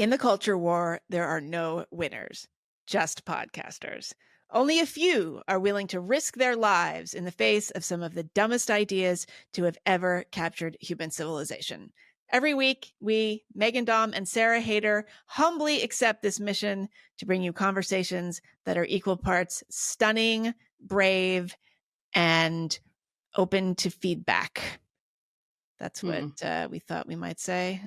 In the culture war, there are no winners, just podcasters. Only a few are willing to risk their lives in the face of some of the dumbest ideas to have ever captured human civilization. Every week, we, Megan Dom and Sarah Hayter, humbly accept this mission to bring you conversations that are equal parts stunning, brave, and open to feedback. That's what we thought we might say.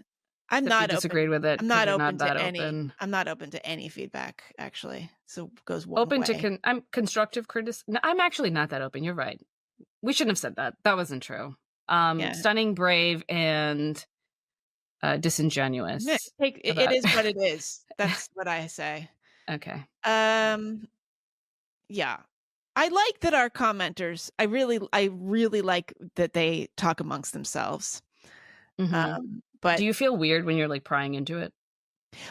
I'm Except you not disagreed open. with it I'm 'cause not you're open not that to any. open. I'm not open to any feedback, actually. So it goes one Open way. to I'm constructive criticism. No, I'm actually not that open. You're right. We shouldn't have said that. That wasn't true. Yeah. Stunning, brave, and Yeah, disingenuous. it About is what it is. That's what I say. okay. Yeah. I like that our commenters, I really like that they talk amongst themselves. Do But you feel weird when you're like prying into it?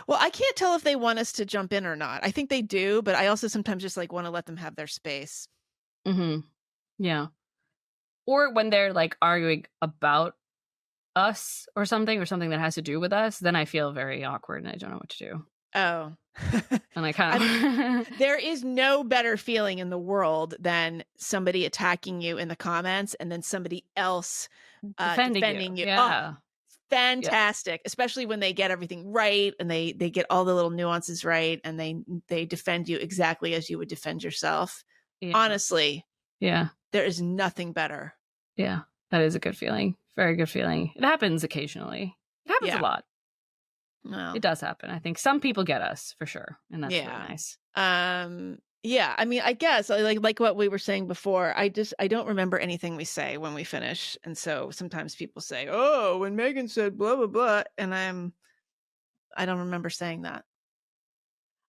well, I can't tell if they want us to jump in or not. I think they do, but I also sometimes just like want to let them have their space. Yeah. Or when they're like arguing about us or something that has to do with us, then I feel very awkward and I don't know what to do. Oh. And I kind of there is no better feeling in the world than somebody attacking you in the comments and then somebody else defending you. Yeah. Oh, fantastic. Yeah. Especially when they get everything right and they get all the little nuances right and they defend you exactly as you would defend yourself. Yeah. Honestly. Yeah. There is nothing better. Yeah. That is a good feeling. Very good feeling. It happens occasionally. It happens a lot. Well, it does happen. I think some people get us for sure, and that's really nice. Yeah. I mean, I guess like what we were saying before. I don't remember anything we say when we finish, and so sometimes people say, "Oh, when Megan said blah blah blah," and I don't remember saying that.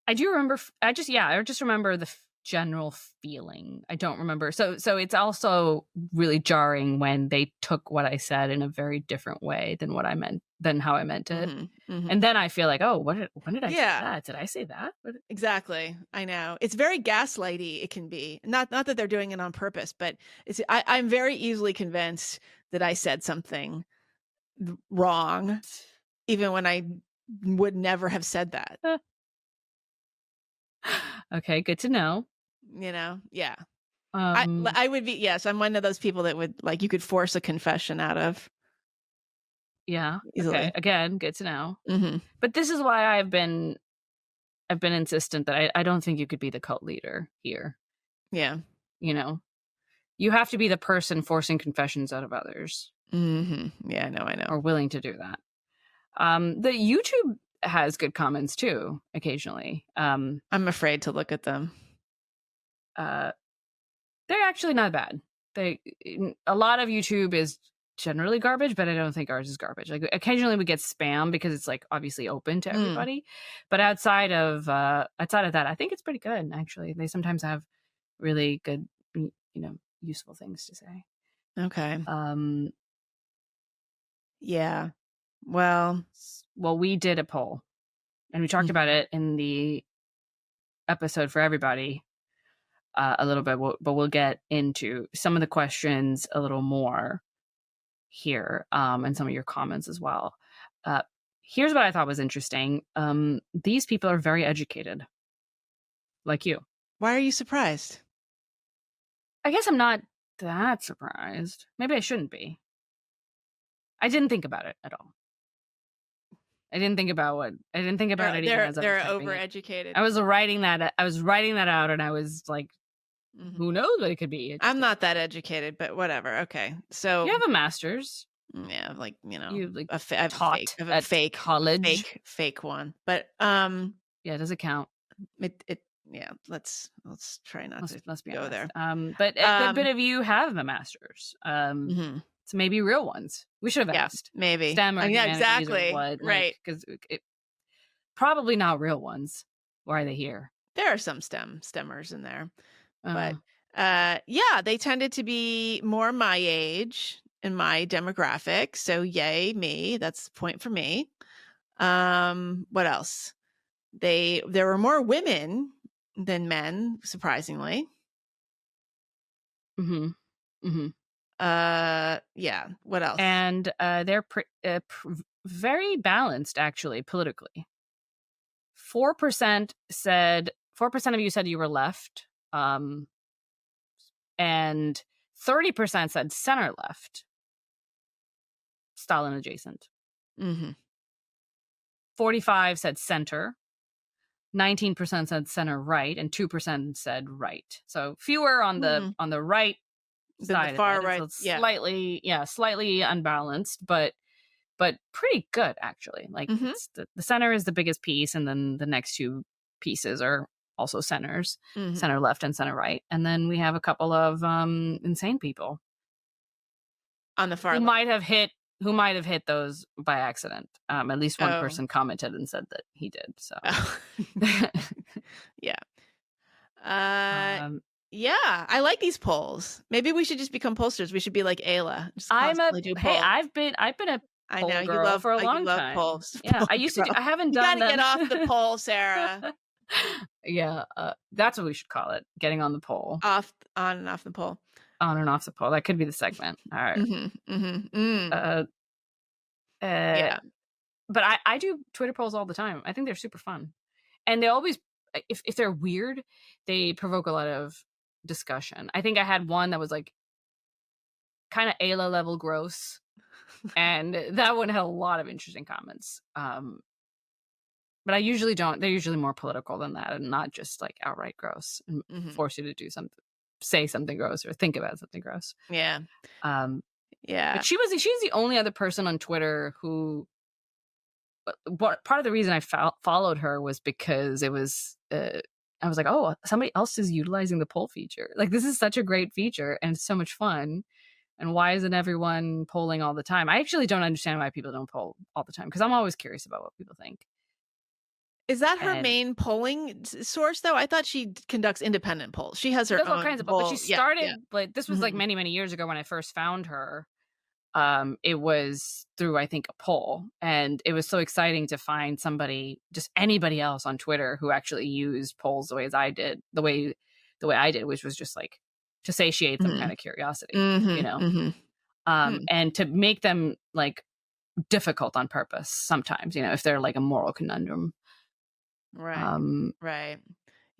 I do remember. I just remember the general feeling. I don't remember. So it's also really jarring when they took what I said in a very different way than what I meant, than how I meant it. And then I feel like, oh, when did I say that? Did I say that? Exactly. I know. It's very gaslighty. It can be not that they're doing it on purpose, but I'm very easily convinced that I said something wrong, even when I would never have said that. Okay, good to know. Yeah. I would be, yes, I'm one of those people that would, like, you could force a confession out of. Yeah. Easily. Okay. Again, good to know. But this is why I've been insistent that I don't think you could be the cult leader here. Yeah. You have to be the person forcing confessions out of others. Yeah, I know. Or willing to do that. The YouTube has good comments too, occasionally. I'm afraid to look at them. They're actually not bad. A lot of YouTube is generally garbage, but I don't think ours is garbage. Like occasionally we get spam because it's like obviously open to everybody. But outside of that, I think it's pretty good actually. They sometimes have really good, useful things to say. Okay. Yeah. Well, we did a poll and we talked about it in the episode for everybody a little bit, but we'll get into some of the questions a little more here and some of your comments as well. Here's what I thought was interesting. These people are very educated, like you. Why are you surprised? I guess I'm not that surprised. Maybe I shouldn't be. I didn't think about it at all. I didn't think about it even as they're overeducated. I was writing that out and I was like, who knows what it could be? I'm not that educated, but whatever. Okay. So you have a master's. Yeah, like, you like a fake college, fake one. But yeah, does it count? Yeah, let's try not to let's be go honest. there. But a good bit of you have a master's. So maybe real ones. We should have asked. Maybe STEM or exactly. Or what, right? Because probably not real ones. Why are they here? There are some stemmers in there, but yeah, they tended to be more my age and my demographic. So yay me! That's a point for me. What else? There were more women than men, surprisingly. Yeah. What else? And they're very balanced, actually, politically. 4% of you said you were left. And 30% said center left. Stalin adjacent. Mm-hmm. 45 said center. 19% said center right, and 2% said right. So fewer on the right Then the side far of it. right, So it's slightly unbalanced, but pretty good actually. Like it's the center is the biggest piece, and then the next two pieces are also centers, center left and center right. And then we have a couple of insane people on the far who left. might have hit those by accident. At least one person commented and said that he did. So yeah. Yeah, I like these polls. Maybe we should just become pollsters. We should be like Ayla. Just constantly do polls. I've been a poll girl for a long time. Polls. Yeah, I used to. I haven't done them. You gotta get off the poll, Sarah. Yeah, that's what we should call it. Getting on the poll. On and off the poll. On and off the poll. That could be the segment. All right. Yeah. But I do Twitter polls all the time. I think they're super fun. And they always, if they're weird, they provoke a lot of discussion. I think I had one that was like kind of Ayla level gross. And that one had a lot of interesting comments. But I usually don't. They're usually more political than that, and not just like outright gross and force you to do something, say something gross or think about something gross. Yeah. Yeah. But she's the only other person on Twitter who. Part of the reason I followed her was because it was. I was like, oh, somebody else is utilizing the poll feature. Like, this is such a great feature, and it's so much fun. And why isn't everyone polling all the time? I actually don't understand why people don't poll all the time, because I'm always curious about what people think. Is that her main polling source, though? I thought she conducts independent polls. She has her own all kinds of polls. But she started, like, this was like many, many years ago when I first found her. It was through, I think, a poll. And it was so exciting to find somebody, just anybody else on Twitter who actually used polls the way I did, which was just like to satiate some kind of curiosity, you know? And to make them like difficult on purpose sometimes, you know, if they're like a moral conundrum. Right. Right.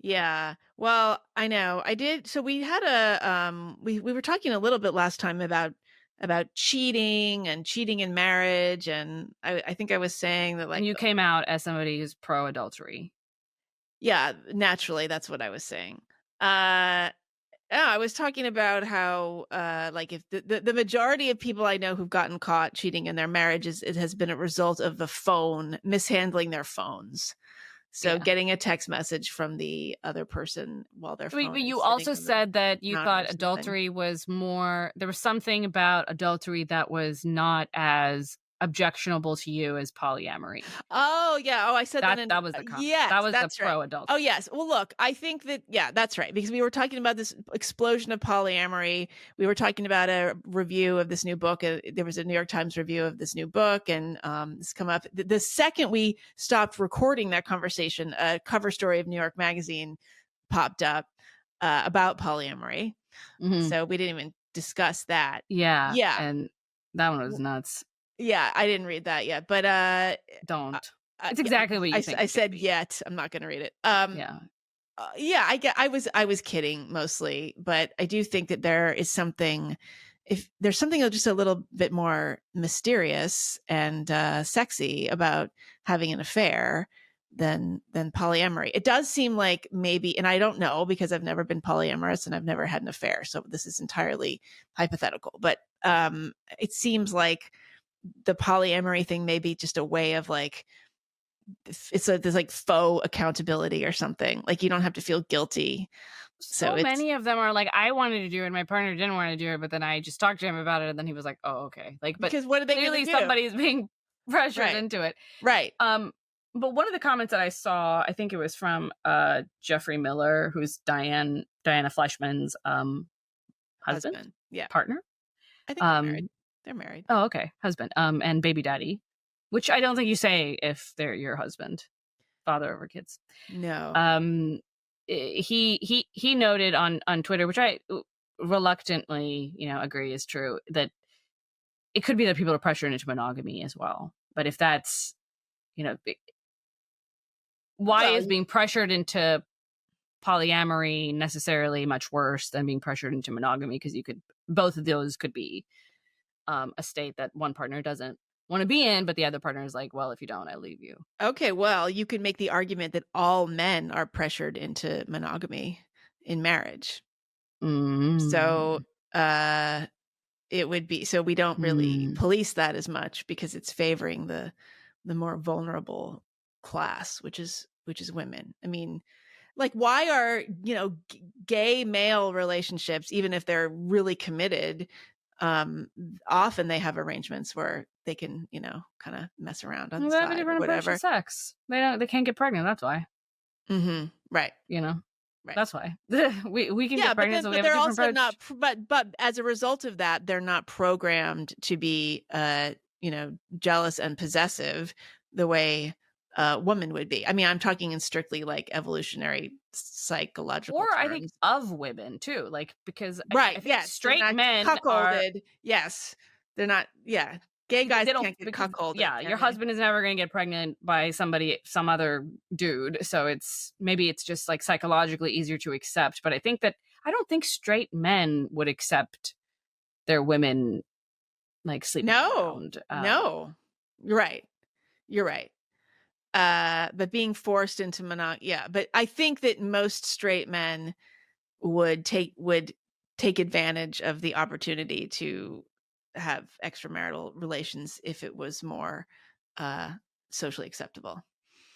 Yeah. Well, I know. I did. So we had we were talking a little bit last time about cheating and cheating in marriage, and I think I was saying that, like, and you came out as somebody who's pro adultery. Yeah, naturally, that's what I was saying. I was talking about how, like, if the majority of people I know who've gotten caught cheating in their marriages, it has been a result of the phone, mishandling their phones. So getting a text message from the other person while their phone. But you also said that you thought adultery was more. There was something about adultery that was not as objectionable to you as polyamory. Oh yeah. Oh, I said that. That was the comment. Yes, that was the pro adultery. Oh yes. Well, look, I think that that's right, because we were talking about this explosion of polyamory. We were talking about a review of this new book. There was a New York Times review of this new book, and this come up the second we stopped recording that conversation. A cover story of New York Magazine popped up about polyamory. So we didn't even discuss that. Yeah. And that one was nuts. Yeah, I didn't read that yet, but don't. It's exactly what you think. I said yet. I'm not going to read it. I was kidding mostly, but I do think that there is something. If there's something just a little bit more mysterious and sexy about having an affair than polyamory. It does seem like maybe, and I don't know because I've never been polyamorous and I've never had an affair, so this is entirely hypothetical. But it seems like the polyamory thing may be just a way of like, there's like faux accountability or something. Like, you don't have to feel guilty. So many of them are like, I wanted to do it, my partner didn't want to do it, but then I just talked to him about it, and then he was like, oh, okay. Like, but because what are they clearly somebody's being pressured into it. Right. But one of the comments that I saw, I think it was from Jeffrey Miller, who's Diana Fleischman's husband. Yeah. Partner. I think they're married. They're married. Oh, okay. Husband. And baby daddy, which I don't think you say if they're your husband, father over kids. No. He noted on Twitter, which I reluctantly, agree is true, that it could be that people are pressured into monogamy as well. But if that's, why Well, is being pressured into polyamory necessarily much worse than being pressured into monogamy? Because both of those could be a state that one partner doesn't want to be in, but the other partner is like, well, if you don't, I leave you. okay, well, you can make the argument that all men are pressured into monogamy in marriage. So, Mm. uh, it would be so we don't really Mm. police that as much because it's favoring the more vulnerable class, which is women. I mean, like, why are, gay male relationships, even if they're really committed, often they have arrangements where they can, kind of mess around on Well, the they have a side or different approach to whatever. sex. They can't get pregnant. That's why. Right. You know, Right. that's why we can Yeah, get but pregnant, then so we but have a they're different also approach. not but as a result of that, they're not programmed to be jealous and possessive the way a woman would be. I mean, I'm talking in strictly like evolutionary Or psychological I think terms. of women too, like because I Right, think yes, they're straight not men are cuckolded. Yes. They're not, yeah. Gay they guys don't can't get because cuckolded, yeah, can your they? husband is never going to get pregnant by some other dude, so it's just like psychologically easier to accept. But I don't think straight men would accept their women like sleeping No. around. No. You're right. You're right. But being forced into yeah, but I think that most straight men would take advantage of the opportunity to have extramarital relations if it was more uh socially acceptable.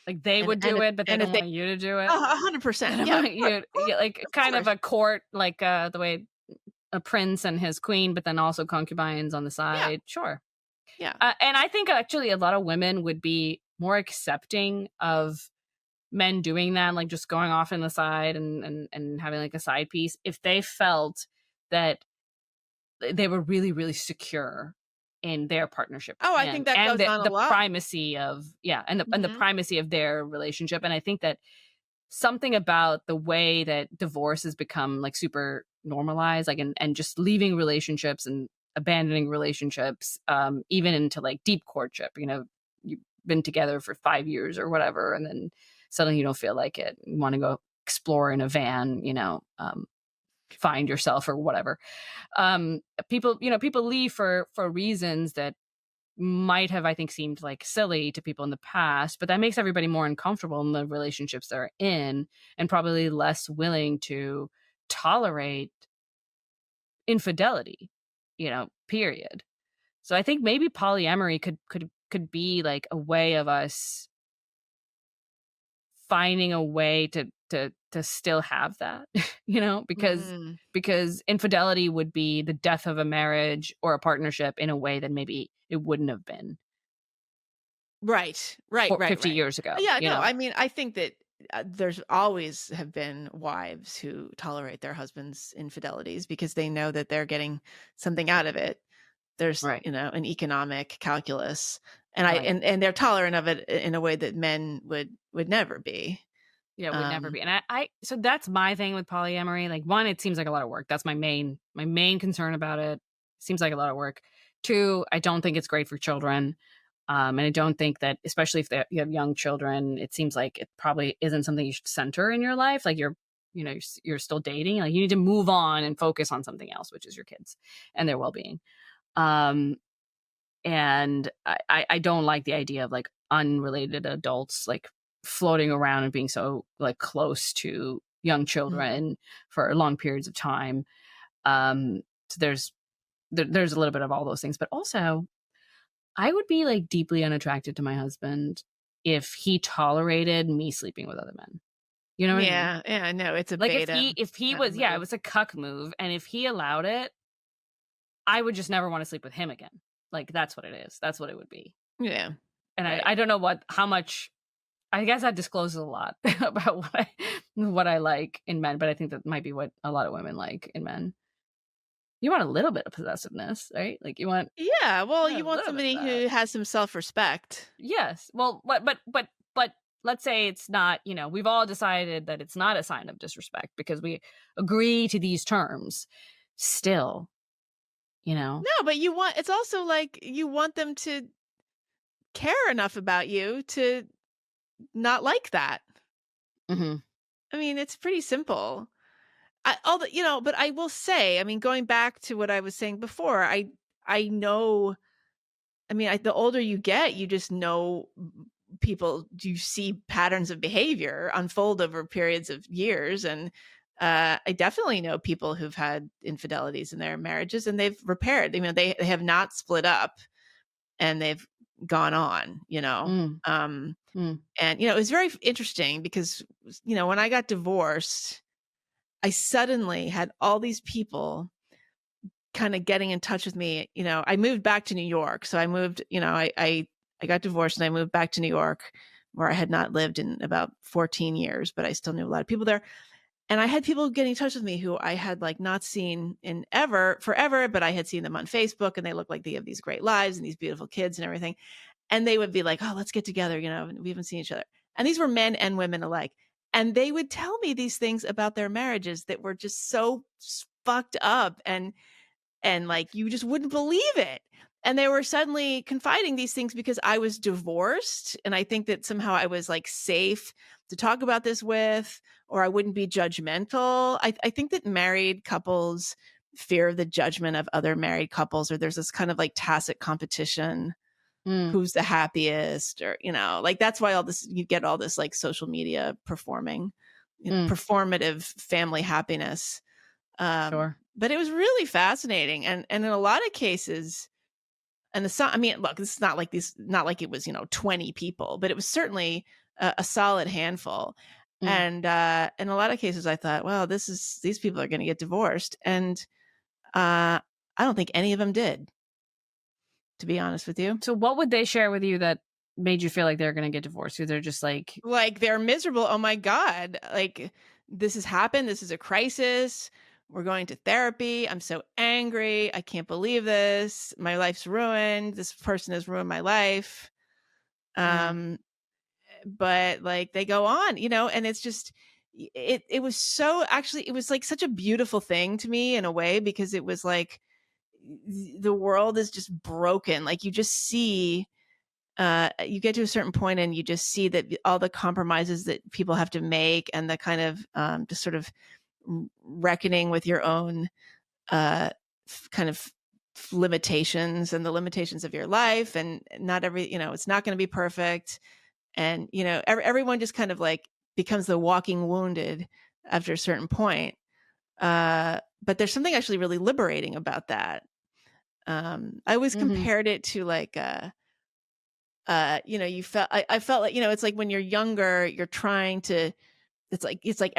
Like they And would and do if, it, but they and if don't they want you to do it. 100%. They don't Yeah, of want course. you, yeah, like Of kind of course. a court, like the way a prince and his queen, but then also concubines on the Yeah. side. Sure. Yeah. And I think actually a lot of women would be more accepting of men doing that, like just going off in the side and having like a side piece if they felt that they were really, really secure in their partnership Oh, with I him think that and goes on a the lot. primacy of and the Mhm. primacy of their relationship. And I think that something about the way that divorce has become like super normalized, like and just leaving relationships and abandoning relationships, even into like deep courtship, you've been together for 5 years or whatever, and then suddenly you don't feel like it. You want to go explore in a van, find yourself or whatever. People leave for reasons that might have, I think, seemed like silly to people in the past, but that makes everybody more uncomfortable in the relationships they're in and probably less willing to tolerate infidelity, period. So I think maybe polyamory could be like a way of us finding a way to still have that, because Mm. infidelity would be the death of a marriage or a partnership in a way that maybe it wouldn't have been Right. Right, for right, 50 right. years ago, Yeah, no, I mean, I think that there's always have been wives who tolerate their husbands' infidelities because they know that they're getting something out of it. There's, Right. an economic calculus, and I Right. and they're tolerant of it in a way that men would never be. Yeah, would never Um, be. And I so that's my thing with polyamory. Like one, it seems like a lot of work. That's my main concern about it. Seems like a lot of work. Two, I don't think it's great for children. And I don't think that, especially if you have young children, it seems like it probably isn't something you should center in your life. Like you're still dating. Like you need to move on and focus on something else, which is your kids and their well-being. Um, and I don't like the idea of like unrelated adults like floating around and being so like close to young mhm. children for long periods of time. So there's a little bit of all those things, but also I would be like deeply unattracted to my husband if he tolerated me sleeping with other men. You know what I mean? Yeah, yeah, no, it's a Like beta if he kinda was, yeah, it move. was a cuck move, and if he allowed it, I would just never want to sleep with him again. Like that's what it is. That's what it would be. Yeah, And right. I don't know how much. I guess that discloses a lot about what I like in men, but I think that might be what a lot of women like in men. You want a little bit of possessiveness, right? Like Yeah, well, you you want a want little bit of somebody that. who has some self-respect. Yes. Well, but let's say it's not. We've all decided that it's not a sign of disrespect because we agree to these terms. Still, you know. No, but it's also like you want them to care enough about you to not like that. Mhm. I mean, it's pretty simple. But I will say, I mean, going back to what I was saying before, I know, I mean, the older you get, you just know people, you see patterns of behavior unfold over periods of years. And I definitely know people who've had infidelities in their marriages and they've repaired. I mean, they have not split up and they've gone on, you know. Mm. Um, Mm. and, it was very interesting because, when I got divorced, I suddenly had all these people kind of getting in touch with me. I moved back to New York. So I moved, I got divorced and I moved back to New York where I had not lived in about 14 years, but I still knew a lot of people there. And I had people getting in touch with me who I had like not seen in forever, but I had seen them on Facebook and they look like they have these great lives and these beautiful kids and everything. And they would be like, "Oh, let's get together, we haven't seen each other." And these were men and women alike. And they would tell me these things about their marriages that were just so fucked up and like you just wouldn't believe it. And they were suddenly confiding these things because I was divorced. And I think that somehow I was like safe to talk about this with, or I wouldn't be judgmental. I think that married couples fear the judgment of other married couples, or there's this kind of like tacit competition, Mm. who's the happiest, or like that's why all this, you get all this like social media performing, Mm. performative family happiness. Sure. But it was really fascinating, and in a lot of cases, and I mean, look, this is not like it was 20 people, but it was certainly a solid handful. Mm. And in a lot of cases, I thought, well, these people are going to get divorced, and I don't think any of them did, to be honest with you. So what would they share with you that made you feel like they're gonna get divorced? Or they're just like, Like, they're miserable. Oh my God. Like, this has happened. This is a crisis. We're going to therapy. I'm so angry. I can't believe this. My life's ruined. This person has ruined my life. mm, Um, but like they go on, and it's just it was so, actually it was like such a beautiful thing to me in a way, because it was like the world is just broken. Like you just see, you get to a certain point and you just see that all the compromises that people have to make, and the kind of just sort of reckoning with your own kind of limitations and the limitations of your life, and not it's not going to be perfect, and everyone just kind of like becomes the walking wounded after a certain point. But there's something actually really liberating about that. I always mhm, compared it to like you felt, I felt like, it's like when you're younger, you're trying to, it's like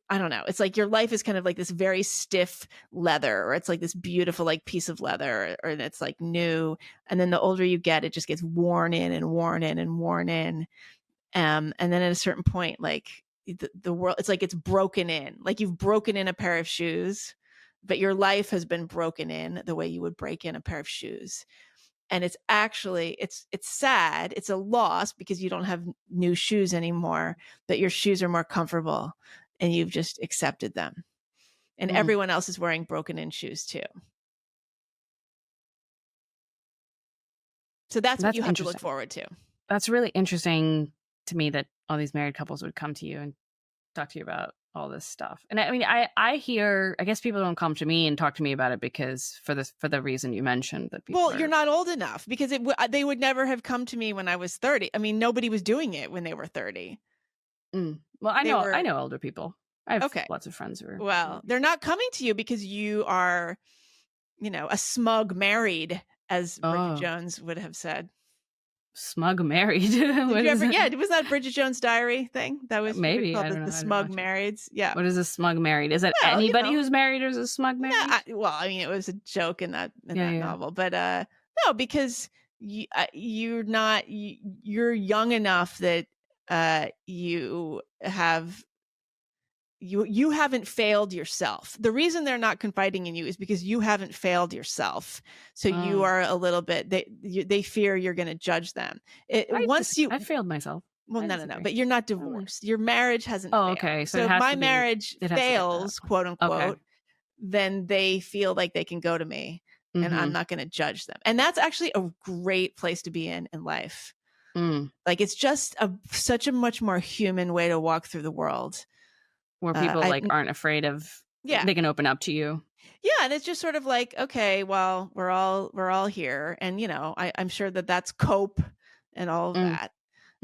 I don't know, it's like your life is kind of like this very stiff leather, or it's like this beautiful like piece of leather, or it's like new, and then the older you get, it just gets worn in and worn in and worn in. And then at a certain point, like the world, it's like it's broken in, like you've broken in a pair of shoes, but your life has been broken in the way you would break in a pair of shoes. And it's actually, it's sad, it's a loss, because you don't have new shoes anymore, but your shoes are more comfortable and you've just accepted them, and mm. everyone else is wearing broken in shoes too. So that's what That's you have to look interesting. forward to. That's really interesting to me that all these married couples would come to you and talk to you about all this stuff. And I mean, I hear, I guess people don't come to me and talk to me about it because for the reason you mentioned, that people Well, you're are. not old enough, because they would never have come to me when I was 30. I mean, nobody was doing it when they were 30. Well, They I were know older people. I have okay. lots of friends who are Well, older they're people. not coming to you because you are, a smug married, as Bridget Oh, Jones would have said. smug married. Did What you is ever? it? Yeah, was that Bridget Jones' Diary thing? That was, she would Maybe, call I don't know. the I didn't smug watch it. marrieds. Yeah. What is a smug married? Is that Well, anybody who's married or is a smug no, married? well, I mean, it was a joke in Yeah, that yeah. novel, but no, because you're young enough that you have you haven't failed yourself. The reason they're not confiding in you is because you haven't failed yourself. So you Oh, are a little bit, they fear you're going to judge them. Once you, I failed myself. well, I no, disagree. but you're not Oh, yeah. divorced. Your marriage hasn't Oh, failed. okay. So So if my marriage it has to get to that fails, point. quote Okay. unquote, then they feel like they can go to me and I'm Mm-hmm. not going to judge them. And that's actually a great place to be in life. Like it's just such a much more human way to walk through the world. Where people I like aren't afraid of, Yeah. they can open up to you. Yeah, and it's just sort of like, okay, well, we're all here, and I'm sure that that's cope and all of Mm, that.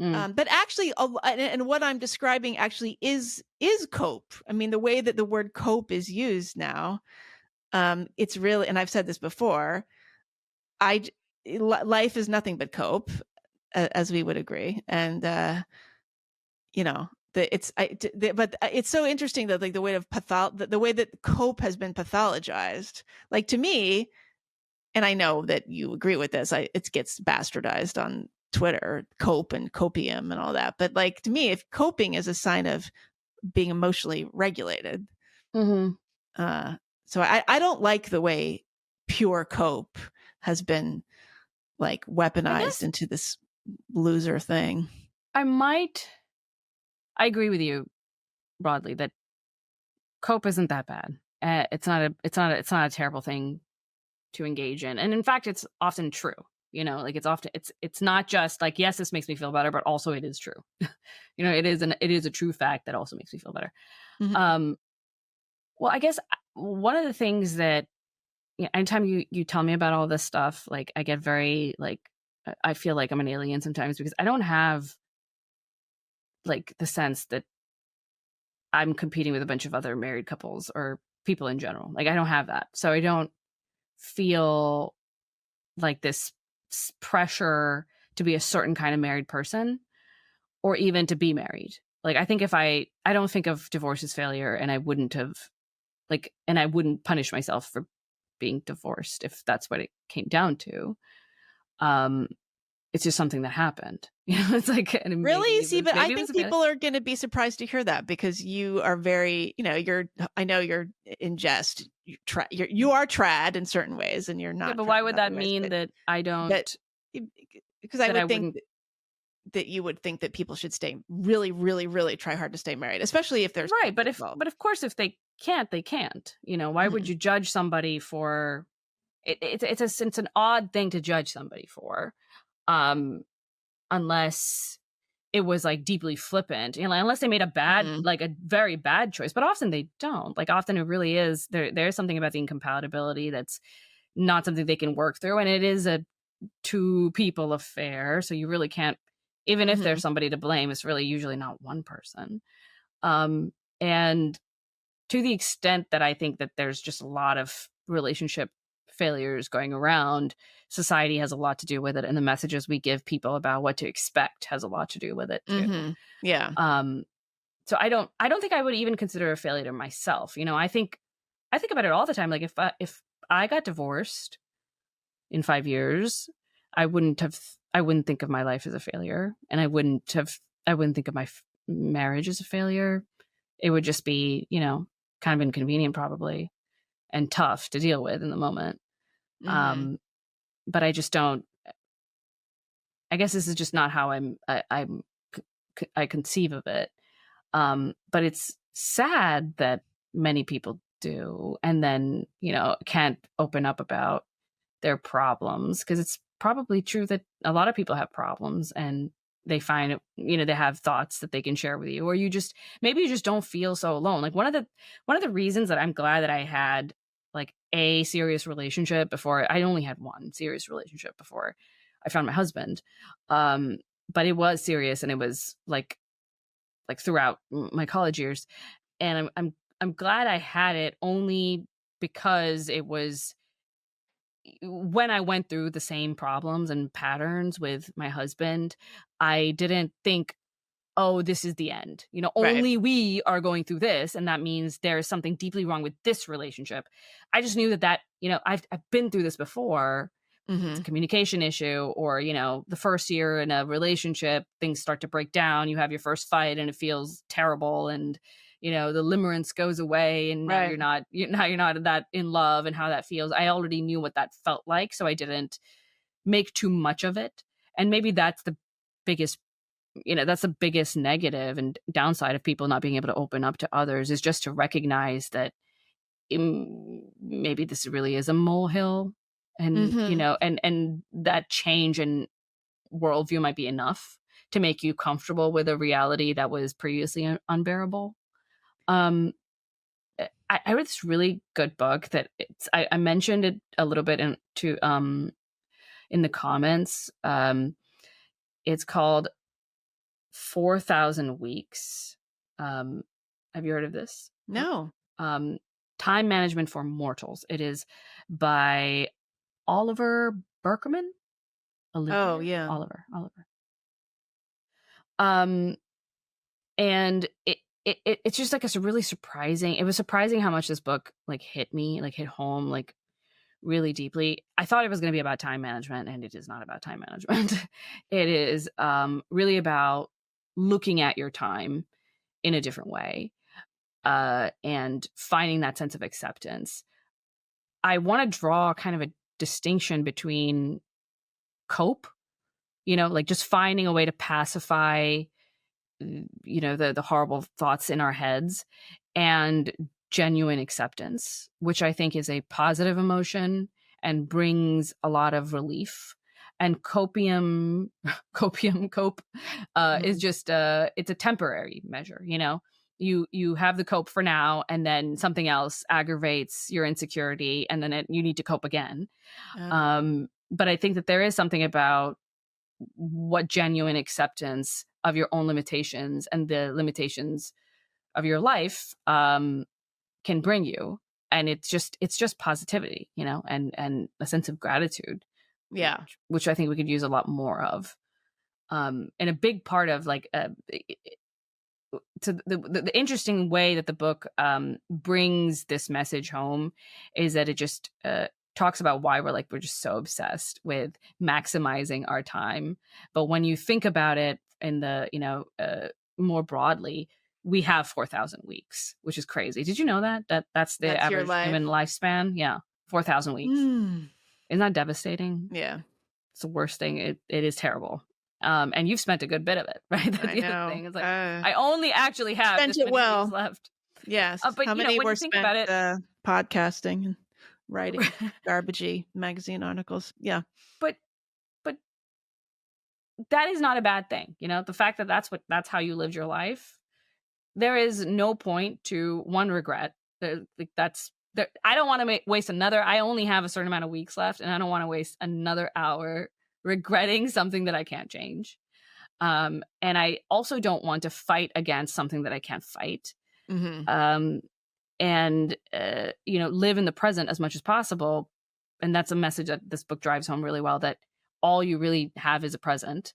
mm. But actually, and what I'm describing actually is cope. I mean, the way that the word cope is used now, it's really, and I've said this before, life is nothing but cope, as we would agree, and but it's so interesting that like the way of the way that cope has been pathologized. Like to me, and I know that you agree with this, it gets bastardized on Twitter, cope and copium and all that. But like to me, if coping is a sign of being emotionally regulated, Mm-hmm. so I don't like the way pure cope has been like I weaponized guess into this loser thing. I agree with you broadly that cope isn't that bad. It's not a terrible thing to engage in. And in fact, it's often true. Like it's not just like, yes, this makes me feel better, but also it is true. It is a true fact that also makes me feel better. Mm-hmm. Um, well, I guess one of the things that, anytime you tell me about all this stuff, like I get very like, I feel like I'm an alien sometimes because I don't have like the sense that I'm competing with a bunch of other married couples or people in general. Like I don't have that. So I don't feel like this pressure to be a certain kind of married person or even to be married. Like I think if I don't think of divorce as failure, and I wouldn't punish myself for being divorced if that's what it came down to. It's just something that happened. It's like, and Really? See, but I maybe it was think a failure. people are going to be surprised to hear that because you are very, I know you're in jest. You are trad in certain ways and you're Yeah, not but trad why in would other that ways. mean that I But don't, because I that I would think wouldn't? that you would think that people should stay really, really, really try hard to stay married, especially if there's Right, kids involved. but of course, if they can't, they can't. Why would Mhm. you judge somebody for it? It's an odd thing to judge somebody for, um, unless it was like deeply flippant, unless they made Mhm. a very bad choice. But often they don't. Like often it really is there's something about the incompatibility that's not something they can work through, and it is a two people affair. So you really can't, even if there's Mhm. somebody to blame, it's really usually not one person. Um, and to the extent that I think that there's just a lot of relationship failures going around, society has a lot to do with it, and the messages we give people about what to expect has a lot to do with it too. Mhm. Yeah. Um, so I don't think I would even consider a failure myself. I think about it all the time. Like if I got divorced in 5 years, I wouldn't think of my life as a failure, and I wouldn't think of my marriage as a failure. It would just be, kind of inconvenient probably and tough to deal with in the moment. Mhm. Um, but I just don't. I guess this is just not how I conceive of it. But it's sad that many people do, and then can't open up about their problems, because it's probably true that a lot of people have problems and they find it, they have thoughts that they can share with you, or maybe you just don't feel so alone. Like one of the reasons that I'm glad that I had like a serious relationship before, I only had one serious relationship before I found my husband. Um, but it was serious, and it was like throughout my college years. And I'm glad I had it, only because it was when I went through the same problems and patterns with my husband, I didn't think, oh, this is the end. Right. Only we are going through this, and that means there is something deeply wrong with this relationship. I just knew that I've been through this before. It's a Mhm. communication issue, or the first year in a relationship, things start to break down. You have your first fight, and it feels terrible, and the limerence goes away, and now Right. you're not that in love, and how that feels. I already knew what that felt like, so I didn't make too much of it. And maybe biggest that's the biggest negative and downside of people not being able to open up to others, is just to recognize that maybe this really is a molehill, and Mhm. and that change and worldview might be enough to make you comfortable with a reality that was previously unbearable. Um, I read this really good book that I mentioned it a little bit in the comments. It's called 4,000 Weeks. Have you heard of this book? No. Time Management for Mortals. It is by Oliver Berkman. Oh, yeah. Oliver. Um, and it's just like it's really surprising. It was surprising how much this book like hit me, like hit home, like really deeply. I thought it was going to be about time management, and it is not about time management. It is really about looking at your time in a different way, and finding that sense of acceptance. I want to draw kind of a distinction between cope, like just finding a way to pacify, the horrible thoughts in our heads, and genuine acceptance, which I think is a positive emotion and brings a lot of relief. And cope is just it's a temporary measure. You have the cope for now, and then something else aggravates your insecurity, and then you need to cope again. But I think that there is something about what genuine acceptance of your own limitations and the limitations of your life can bring you. And it's just positivity, and a sense of gratitude. Yeah. Which I think we could use a lot more of. And a big part of like to the interesting way that the book brings this message home is that it just talks about why we're just so obsessed with maximizing our time. But when you think about it in the more broadly, we have 4,000 weeks, which is crazy. Did you know that's the average human lifespan? Yeah, 4,000 weeks. Isn't that devastating? Yeah, it's the worst thing. It is terrible. And you've spent a good bit of it, right? That's the other thing. It's like I only actually have this many weeks left. Yes. But how many when were you think spent about it, podcasting and writing garbagey magazine articles? Yeah. But that is not a bad thing. The fact that that's how you lived your life. There is no point to one regret. I don't want to waste another. I only have a certain amount of weeks left, and I don't want to waste another hour regretting something that I can't change. And I also don't want to fight against something that I can't fight. Mm-hmm. And live in the present as much as possible. And that's a message that this book drives home really well, that all you really have is a present.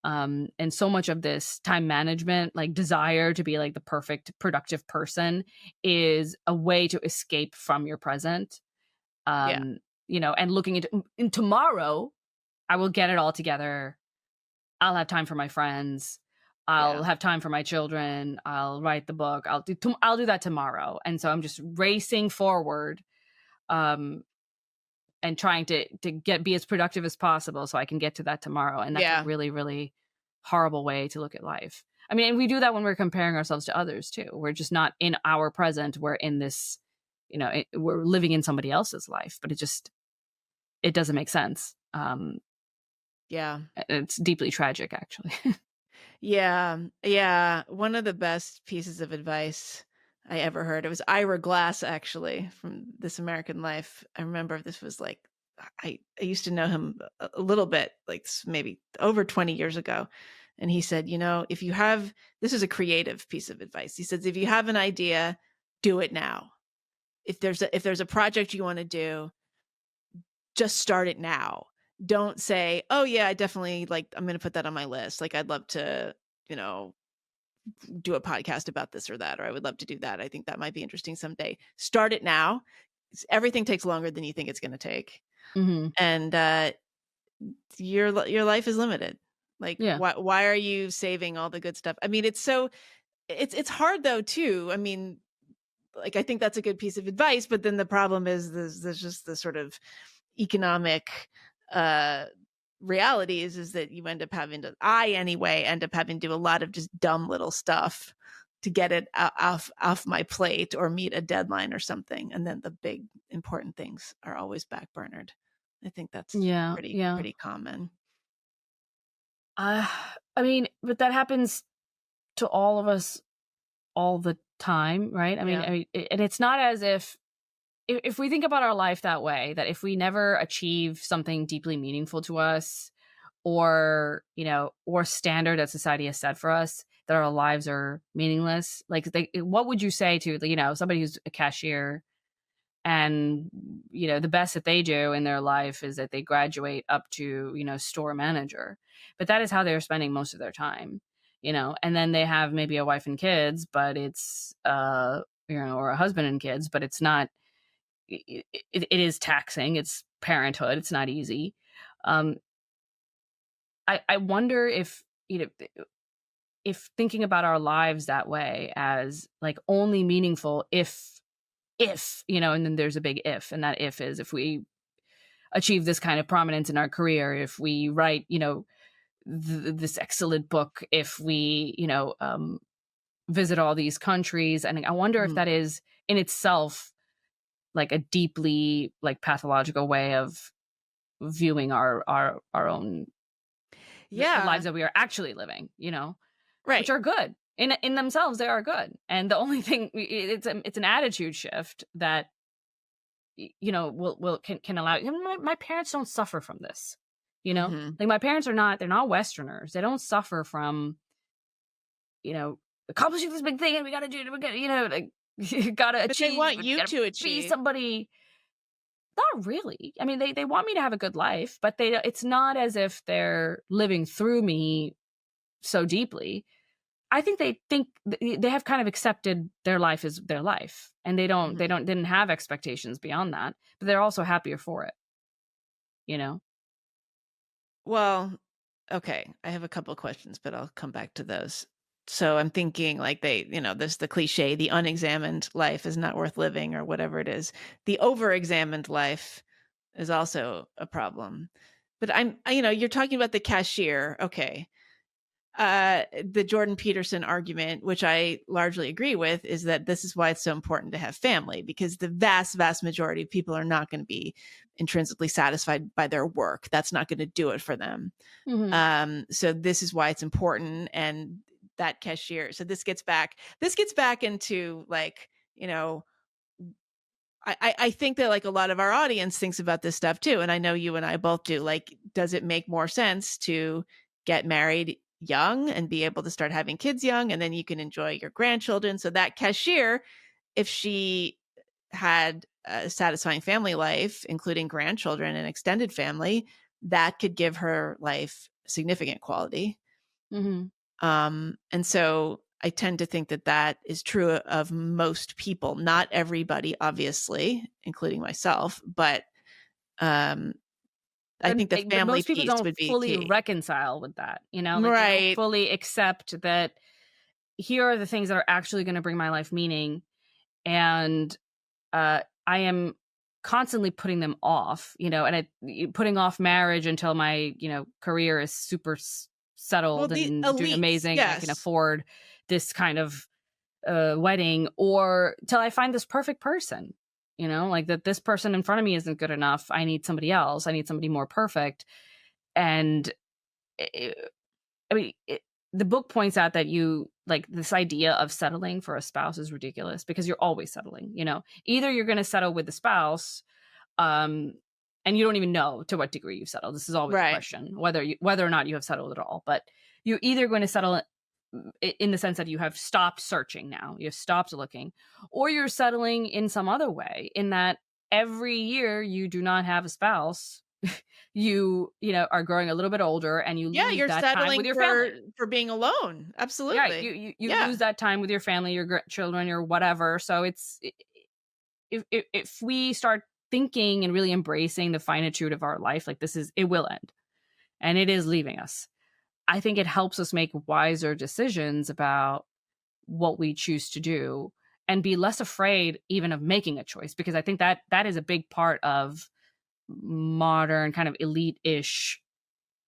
And so much of this time management, like desire to be like the perfect productive person, is a way to escape from your present. And looking in tomorrow, I will get it all together. I'll have time for my friends. I'll have time for my children. I'll write the book. I'll do that tomorrow. And so I'm just racing forward, and trying to be as productive as possible so I can get to that tomorrow. And that's a really, really horrible way to look at life. I mean, and we do that when we're comparing ourselves to others too. We're just not in our present. We're in this, we're living in somebody else's life, but it doesn't make sense. It's deeply tragic, actually. Yeah. One of the best pieces of advice I ever heard, it was Ira Glass, actually, from This American Life. I remember this was like, I used to know him a little bit, like maybe over 20 years ago. And he said, this is a creative piece of advice. He says, if you have an idea, do it now. If there's a project you want to do, just start it now. Don't say, oh yeah, I definitely I'm going to put that on my list. Like, I'd love to, do a podcast about this or that, or I would love to do that. I think that might be interesting someday. Start it now. Everything takes longer than you think it's going to take. Mm-hmm. And your life is limited. Why are you saving all the good stuff? I mean, it's hard though too. I mean, I think that's a good piece of advice, but then the problem is there's just the sort of economic reality is that you end up having to do a lot of just dumb little stuff to get it off my plate or meet a deadline or something, and then the big important things are always backburnered. I think that's pretty common. Uh, I mean, but that happens to all of us all the time, right? Yeah. And it's not as if we think about our life that way, that if we never achieve something deeply meaningful to us, or or standard that society has set for us, that our lives are meaningless. Like, what would you say to somebody who's a cashier, and the best that they do in their life is that they graduate up to store manager, but that is how they're spending most of their time, and then they have maybe a wife and kids, but it's or a husband and kids, but it's not, it is taxing, it's parenthood, it's not easy. um I wonder if thinking about our lives that way, as like only meaningful if and then there's a big if, and that if is if we achieve this kind of prominence in our career, if we write this excellent book, if we visit all these countries. And I wonder if Mhm. that is in itself like a deeply like pathological way of viewing our own the Yeah. lives that we are actually living, which Right. are good in themselves. They are good, and the only thing, it's an attitude shift that will can allow. My parents don't suffer from this, Mhm. like my parents they're not Westerners. They don't suffer from you know accomplishing this big thing, and we got to do it. We got like you got to But they achieve. want You you got to to be achieve. somebody. Not really. I mean, they want me to have a good life, but it's not as if they're living through me so deeply. I think they have kind of accepted their life as their life, and Mhm. didn't have expectations beyond that, but they're also happier for it, you know? Well, okay, I have a couple questions, but I'll come back to those. So I'm thinking like there's the cliche, the unexamined life is not worth living or whatever it is. The over-examined life is also a problem. But you're talking about the cashier. Okay. The Jordan Peterson argument, which I largely agree with, is that this is why it's so important to have family, because the vast, vast majority of people are not going to be intrinsically satisfied by their work. That's not going to do it for them. Mhm. So this is why it's important. And that cashier. So this gets back into like, I think that like a lot of our audience thinks about this stuff too. And I know you and I both do. Like, does it make more sense to get married young and be able to start having kids young, and then you can enjoy your grandchildren? So that cashier, if she had a satisfying family life, including grandchildren and extended family, that could give her life significant quality. Mhm. And so I tend to think that that is true of most people, not everybody, obviously, including myself, but um, I think the But family most people piece don't would be fully key. reconcile with that, like they don't Right. fully accept that here are the things that are actually gonna bring my life meaning, and I am constantly putting them off, and putting off marriage until my, career is super Well, settled the and doing elites, amazing, and I can yes. afford this kind of wedding, or till I find this perfect person, like that this person in front of me isn't good enough. I need somebody else. I need somebody more perfect. And I mean, the book points out that you like this idea of settling for a spouse is ridiculous, because you're always settling. Either you're going to settle with the spouse, um, and you don't even know to what degree you've settled. This is always a Right. question whether or not you have settled at all. But you're either going to settle in the sense that you have stopped searching now, you have stopped looking, or you're settling in some other way, in that every year you do not have a spouse, you are growing a little bit older, and you Yeah, lose you're that time settling with your for family. being alone. Yeah, Absolutely. you Yeah. lose that time with your family, your children, or whatever. So if we start thinking and really embracing the finitude of our life, like it will end, and it is leaving us. I think it helps us make wiser decisions about what we choose to do, and be less afraid even of making a choice, because I think that is a big part of modern kind of elite-ish Oh,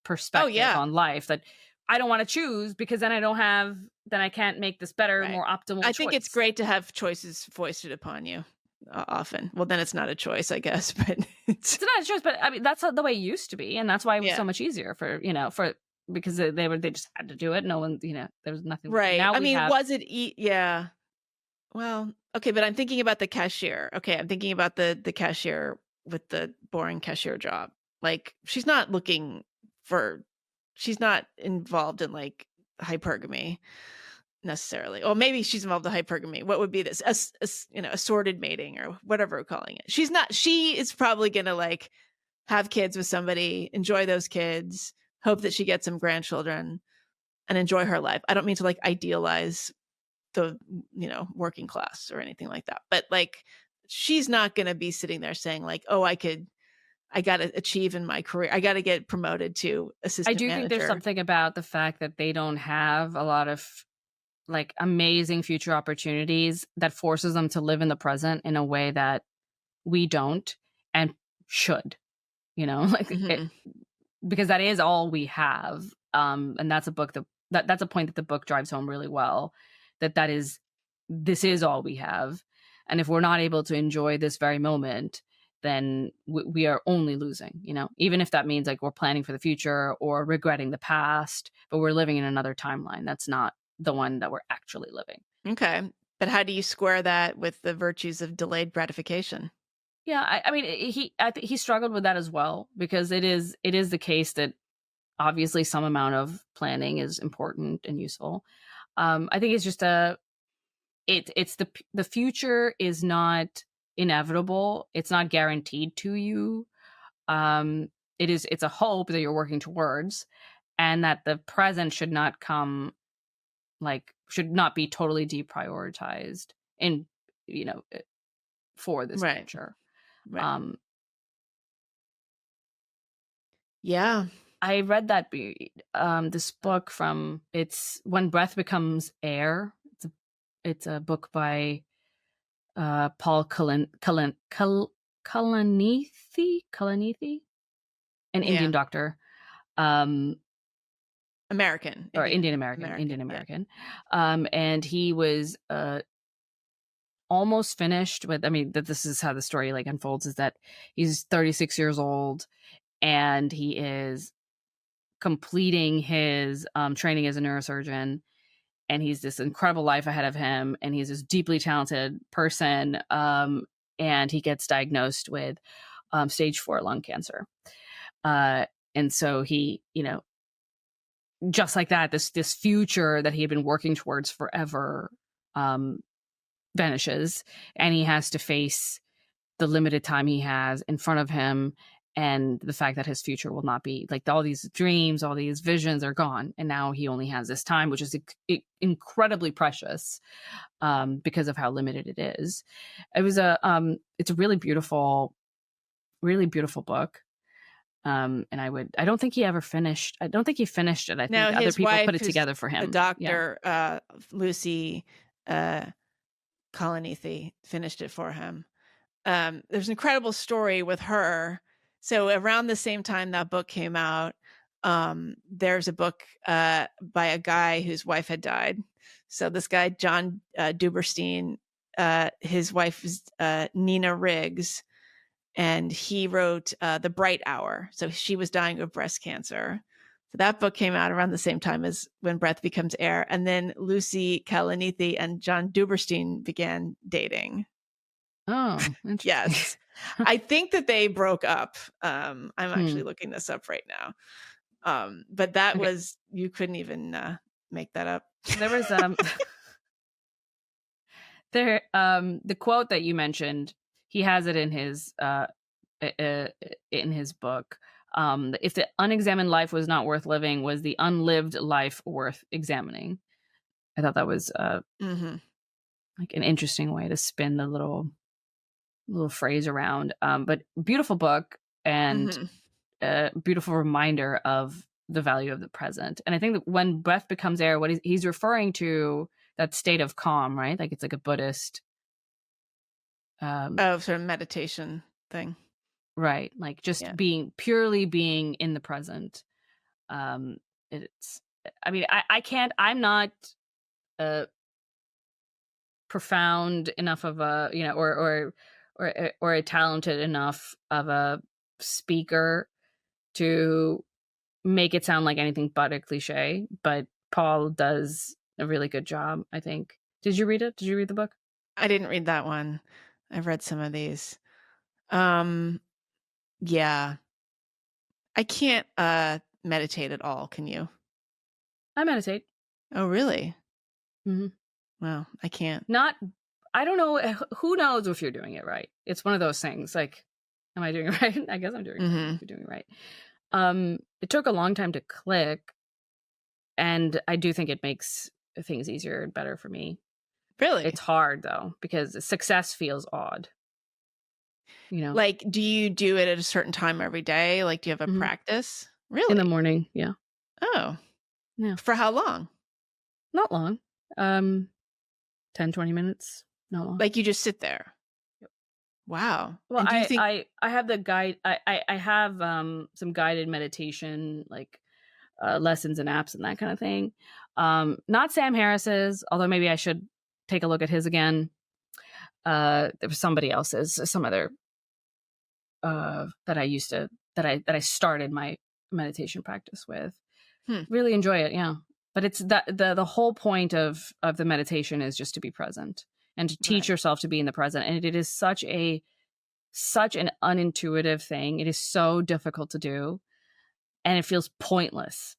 perspective yeah. on life, that I don't want to choose, because then I can't make this better, Right. more optimal I think it's choice. great to have choices foisted upon you often. Well, then it's not a choice, I guess, but it's, It's not a choice, but I mean that's the way it used to be, and that's why it was yeah. so much easier for because they just had to do it. No one, there was nothing. Right. Now I we mean, have. was it yeah. Well, okay, but I'm thinking about the cashier. Okay, I'm thinking about the cashier with the boring cashier job. Like, she's not involved in like hypergamy necessarily. Or maybe she's involved in hypergamy. What would be this? Assorted mating or whatever we're calling it. She is probably going to like have kids with somebody, enjoy those kids, hope that she gets some grandchildren and enjoy her life. I don't mean to like idealize the working class or anything like that, but like she's not going to be sitting there saying like, oh, I got to achieve in my career, I got to get promoted to I assistant do think there's manager. something about the fact that they don't have a lot of like amazing future opportunities that forces them to live in the present in a way that we don't and should, like Mm-hmm. because that is all we have. And that's a book that's a point that the book drives home really well, this is all we have. And if we're not able to enjoy this very moment, then we are only losing, even if that means like we're planning for the future or regretting the past, but we're living in another timeline. That's not the one that we're actually living. Okay. But how do you square that with the virtues of delayed gratification? Yeah, I mean, I think he struggled with that as well, because it is the case that obviously some amount of planning is important and useful. I think it's just it's the future is not inevitable. It's not guaranteed to you. Um, it's a hope that you're working towards, and that the present should not be totally deprioritized in for this Right. future. Right. Um, Yeah. I read that this book it's When Breath Becomes Air. It's a book by Paul Kalanithi, an Yeah. Indian doctor, um, or Indian Yeah. American, and he was almost finished with. I mean, that this is how the story like unfolds: is that he's 36 years old and he is completing his training as a neurosurgeon, and he's this incredible life ahead of him, and he's this deeply talented person, and he gets diagnosed with stage 4 lung cancer, and so he, just like that, this future that he had been working towards forever vanishes, and he has to face the limited time he has in front of him, and the fact that his future will not be like all these dreams, all these visions are gone, and now he only has this time, which is incredibly precious, because of how limited it is. It's a really beautiful book. And I don't think he ever finished. I don't think he finished it. I Now think other his people wife, put it who's together for a him. Yeah. doctor, Lucy Kalanithi, finished it for him. There's an incredible story with her. So around the same time that book came out, there's a book by a guy whose wife had died. So this guy, John Duberstein, his wife is Nina Riggs, and he wrote The Bright Hour. So she was dying of breast cancer. So that book came out around the same time as When Breath Becomes Air. And then Lucy Kalanithi and John Duberstein began dating. Oh, interesting. Yes. I think that they broke up. I'm actually looking this up right now. But that was, you couldn't even make that up. There was the quote that you mentioned, he has it in his book. If the unexamined life was not worth living, was the unlived life worth examining? I thought that was like an interesting way to spin the little phrase around. But beautiful book, and a beautiful reminder of the value of the present. And I think that when breath becomes air, what he's referring to, that state of calm, right? Like it's like a Buddhist sort of meditation thing. Right. Like just purely being in the present. I mean, I'm not profound enough of a, or a talented enough of a speaker to make it sound like anything but a cliche, but Paul does a really good job, I think. Did you read it? Did you read the book? I didn't read that one. I've read some of these. Yeah. I can't meditate at all. Can you? I meditate. Oh, really? Mhm. Well, I can't. I don't know. Who knows if you're doing it right? It's one of those things. Like, am I doing it right? I guess I'm doing it right if you're doing it right. It took a long time to click, and I do think it makes things easier and better for me. Really? It's hard though, because success feels odd. You know, Like, do you do it at a certain time every day? Like, do you have a practice? in the Really? morning. Yeah. Oh, Yeah. for how long? Not long. 10, 20 minutes. Not long. Like, you just sit there? Yep. Wow. Well, And do you think I have the guide. I have some guided meditation, like lessons and apps and that kind of thing. Not Sam Harris's, although maybe I should take a look at his again. There was somebody else's, some other that I started my meditation practice with. Really enjoy it, yeah. But it's the whole point of the meditation is just to be present and to teach yourself to be in the present. And it is such an unintuitive thing. It is so difficult to do, and it feels pointless.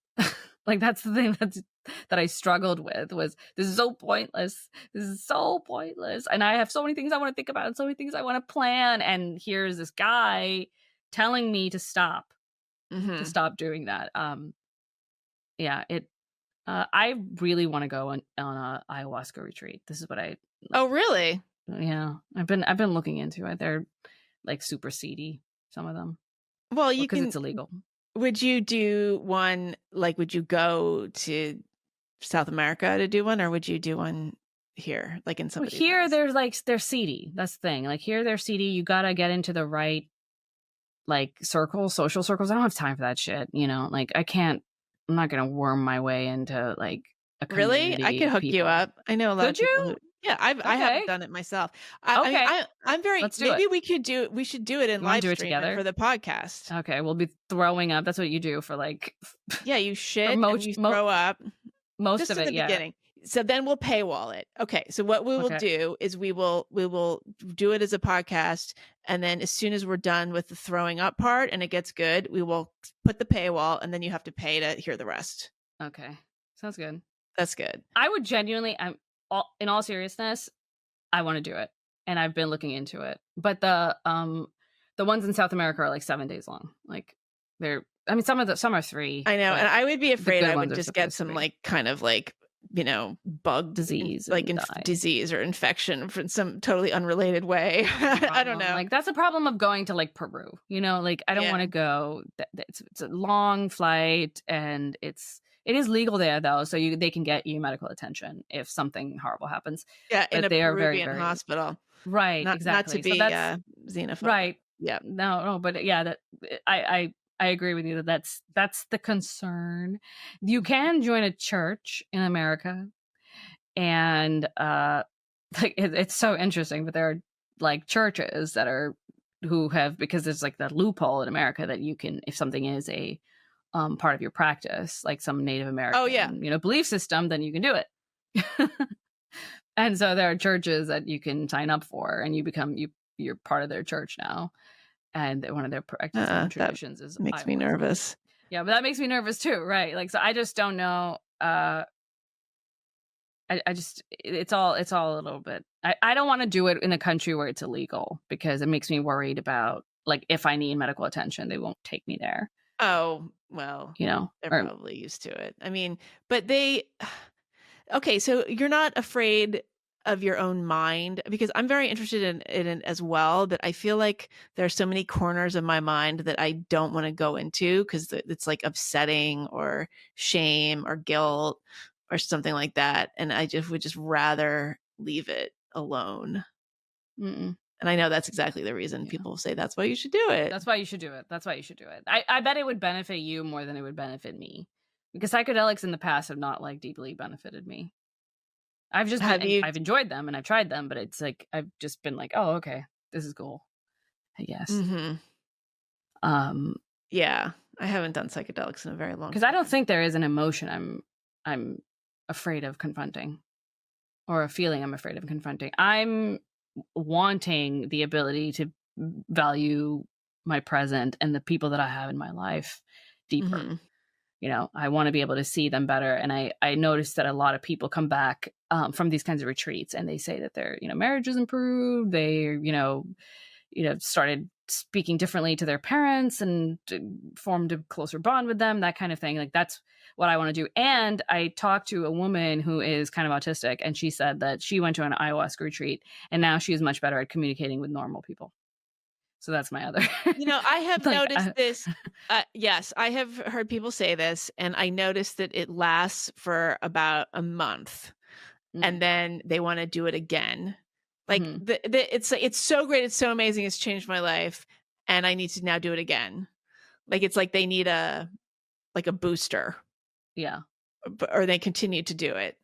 Like that's the thing that I struggled with was this is so pointless. This is so pointless. And I have so many things I want to think about and so many things I want to plan. And here's this guy telling me to stop doing that. Yeah, I really want to go on a ayahuasca retreat. This is what Oh, really? yeah, I've been looking into it. They're like super seedy, some of them. Well, you Because can. it's illegal. Would you do one? Like, would you go to South America to do one, or would you do one here, like in somebody's Here, house? they're seedy. That's the thing. Like here, they're seedy. You gotta get into the right like social circles. I don't have time for that shit. You know, like I'm not gonna worm my way into like a Really? I community could of hook you people. up. I know a lot of Could people you? who. Yeah, I Okay. haven't done it myself. I mean, Okay. I'm very. Let's do Maybe it. we should do it in You want live to do it stream together? for the podcast. Okay, we'll be throwing up. That's what you do for like Yeah, you for shit and you throw up. most Just of in it. the Yeah. beginning. So then we'll paywall it. Okay. So what we will Okay. do is we will do it as a podcast, and then as soon as we're done with the throwing up part and it gets good, we will put the paywall, and then you have to pay to hear the rest. Okay. Sounds good. That's good. I would genuinely, in all seriousness, I want to do it, and I've been looking into it. But the ones in South America are like 7 days long. Like some are 3. I know, and I would be afraid good I ones would are just get supposed to some be. like kind of like bug Disease like and die. disease or infection from some totally unrelated way. I don't know. Like that's a problem of going to like Peru. You know, like I don't want to go. It's a long flight, and it is legal there though, so they can get you medical attention if something horrible happens. Yeah, in But a they are very, Peruvian very hospital. right. Not Exactly. to be So that's xenophobic. right. Yeah. No, but yeah, that I agree with you that's the concern. You can join a church in America, and like it's so interesting. But there are like churches that are who have because there's like that loophole in America that you can if something is a part of your practice, like some Native American belief system, then you can do it. And so there are churches that you can sign up for, and you're part of their church now. And one of their practices and traditions is makes ayahuasca. me nervous. Yeah, but that makes me nervous too, right? Like, so I just don't know. I just it's all a little bit. I don't want to do it in a country where it's illegal because it makes me worried about like if I need medical attention, they won't take me there. Oh well, they're probably used to it. I mean, but okay, so you're not afraid of your own mind because I'm very interested in it as well, but I feel like there are so many corners of my mind that I don't want to go into because it's like upsetting or shame or guilt or something like that. And I would just rather leave it alone. Mm-mm. And I know that's exactly the reason people say that's why you should do it. That's why you should do it. That's why you should do it. I bet it would benefit you more than it would benefit me because psychedelics in the past have not like deeply benefited me. I've enjoyed them and I've tried them, but it's like I've just been like, oh, okay, this is cool, I guess. Mm-hmm. Yeah, I haven't done psychedelics in a very long Because I time. don't think there is an emotion I'm afraid of confronting, or a feeling I'm afraid of confronting. I'm wanting the ability to value my present and the people that I have in my life deeper. Mhm. I want to be able to see them better. And I noticed that a lot of people come back from these kinds of retreats, and they say that their, marriage has improved. They, started speaking differently to their parents and formed a closer bond with them, that kind of thing. Like, that's what I want to do. And I talked to a woman who is kind of autistic, and she said that she went to an ayahuasca retreat, and now she is much better at communicating with normal people. So that's my other. I have like, noticed this. Yes, I have heard people say this, and I noticed that it lasts for about a month, and then they want to do it again. Like Mhm. it's so great, it's so amazing, it's changed my life, and I need to now do it again. Like it's like they need a booster, Yeah. or they continue to do it.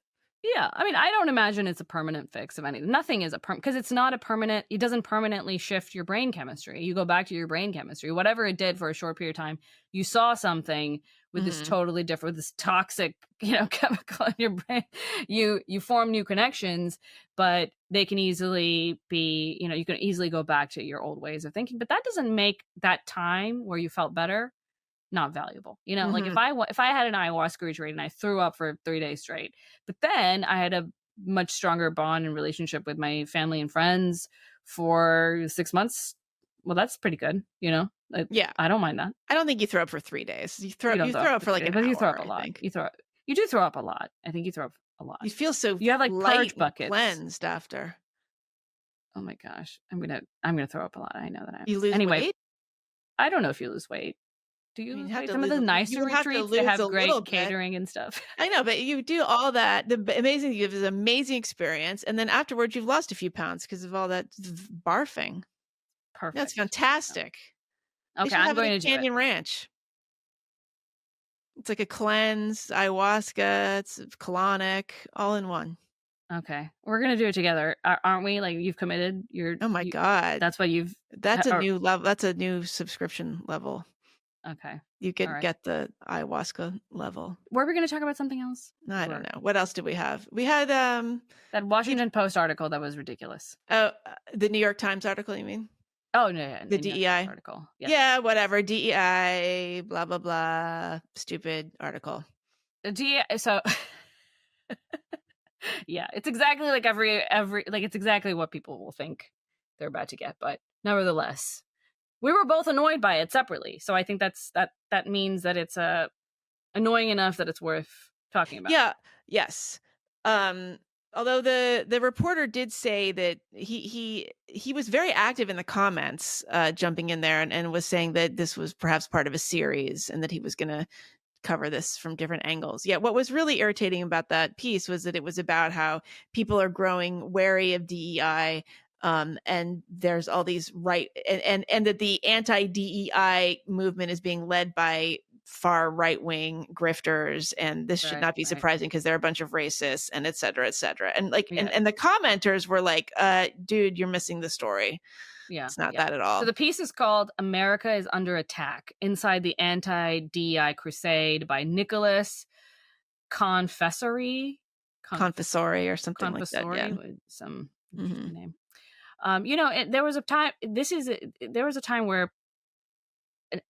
Yeah, I mean, I don't imagine it's a permanent fix of anything. Nothing is a because it's not a permanent. It doesn't permanently shift your brain chemistry. You go back to your brain chemistry, whatever it did for a short period of time. You saw something with this Mhm. totally different, with this toxic, chemical in your brain. You form new connections, but they can easily be, you can easily go back to your old ways of thinking. But that doesn't make that time where you felt better not valuable. Like Mhm. if I had an ayahuasca retreat and I threw up for 3 days straight, but then I had a much stronger bond and relationship with my family and friends for 6 months, well, that's pretty good, Yeah. I don't mind that. I don't think you throw up for 3 days. You throw You don't you throw up throw up for for 3 like days, an but you throw up hour, a I lot. think. You do throw up a lot. I think you throw up a lot. You feel so You have, like, light purge and buckets. cleansed after. Oh my gosh. I'm gonna throw up a lot. I know that I am. You lose Anyway, weight? I don't know if you lose weight. Do I you mean, you lose have weight? to Some of lose the you nicer would have to retreats, they lose have a little great bit. catering and stuff. I know, but you do all that, amazing you have this amazing experience, and then afterwards, you've lost a few pounds because of all that barfing. That's Perfect. fantastic. They Okay, should I'm have it going at to do it. Canyon Ranch. It's like a cleanse, ayahuasca, it's colonic, all in one. Okay. We're gonna do it together, aren't we? Like, you've committed. Oh my god. That's what you've. That's a Or new level, that's a new subscription level. okay. You All could right. get the ayahuasca level. Were we gonna talk about something else? I don't Or know. What else did we have? We had, that did Washington Post article that was ridiculous. the New York Times article, you mean? Oh, no, yeah, The New York Times DEI? article. Yes. Yeah, whatever. DEI, blah, blah, blah. Stupid article. So yeah, it's exactly like every like it's exactly what people will think they're about to get, but nevertheless, we were both annoyed by it separately. So I think that means that it's annoying enough that it's worth talking about. Yeah. Yes. Um, Although the reporter did say that he was very active in the comments, jumping in there and was saying that this was perhaps part of a series and that he was going to cover this from different angles. Yeah, what was really irritating about that piece was that it was about how people are growing wary of DEI, and there's all these and that the anti-DEI movement is being led by far right-wing grifters, and this should Right, not be right. surprising because they're a bunch of racists, and et cetera, et cetera. And like Yeah. and the commenters were like, dude, you're missing the story. Yeah. It's not Yeah. that at all. So the piece is called America is Under Attack Inside the Anti-DEI Crusade by Nicholas Confessori. Confessori or something like that. Yeah. Confessori with some Hmm. interesting name. There was a time. There was a time where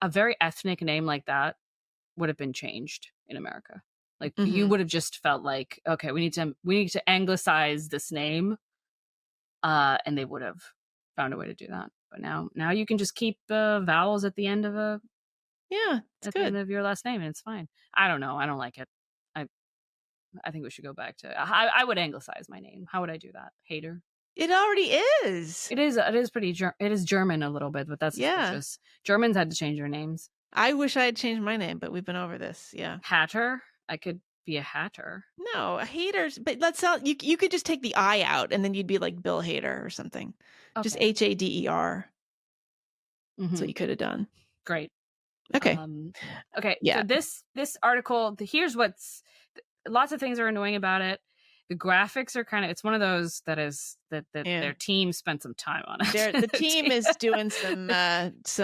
a very ethnic name like that would have been changed in America. Like, you Hmm. would have just felt like, okay, we need to anglicize this name, and they would have found a way to do that. But now you can just keep vowels at the end of Yeah, it's good. your last name, and it's fine. I don't know. I don't like it. I I think we should go back to. I would anglicize my name. How would I do that? Hater. It already is. It is pretty. It is German a little bit, but that's Yeah. suspicious. Germans had to change their names. I wish I had changed my name, but we've been over this. Yeah. Hatter. I could be a hatter. No, haters, but let's not you could just take the I out and then you'd be like Bill Hader or something. Just Okay. HADER. That's what Mhm. you could have done. Great. Okay. Okay. Yeah. So this article, here's what's lots of things are annoying about it. The graphics are it's one of those that Yeah. their team spent some time on The it. team is doing some pyrotechnics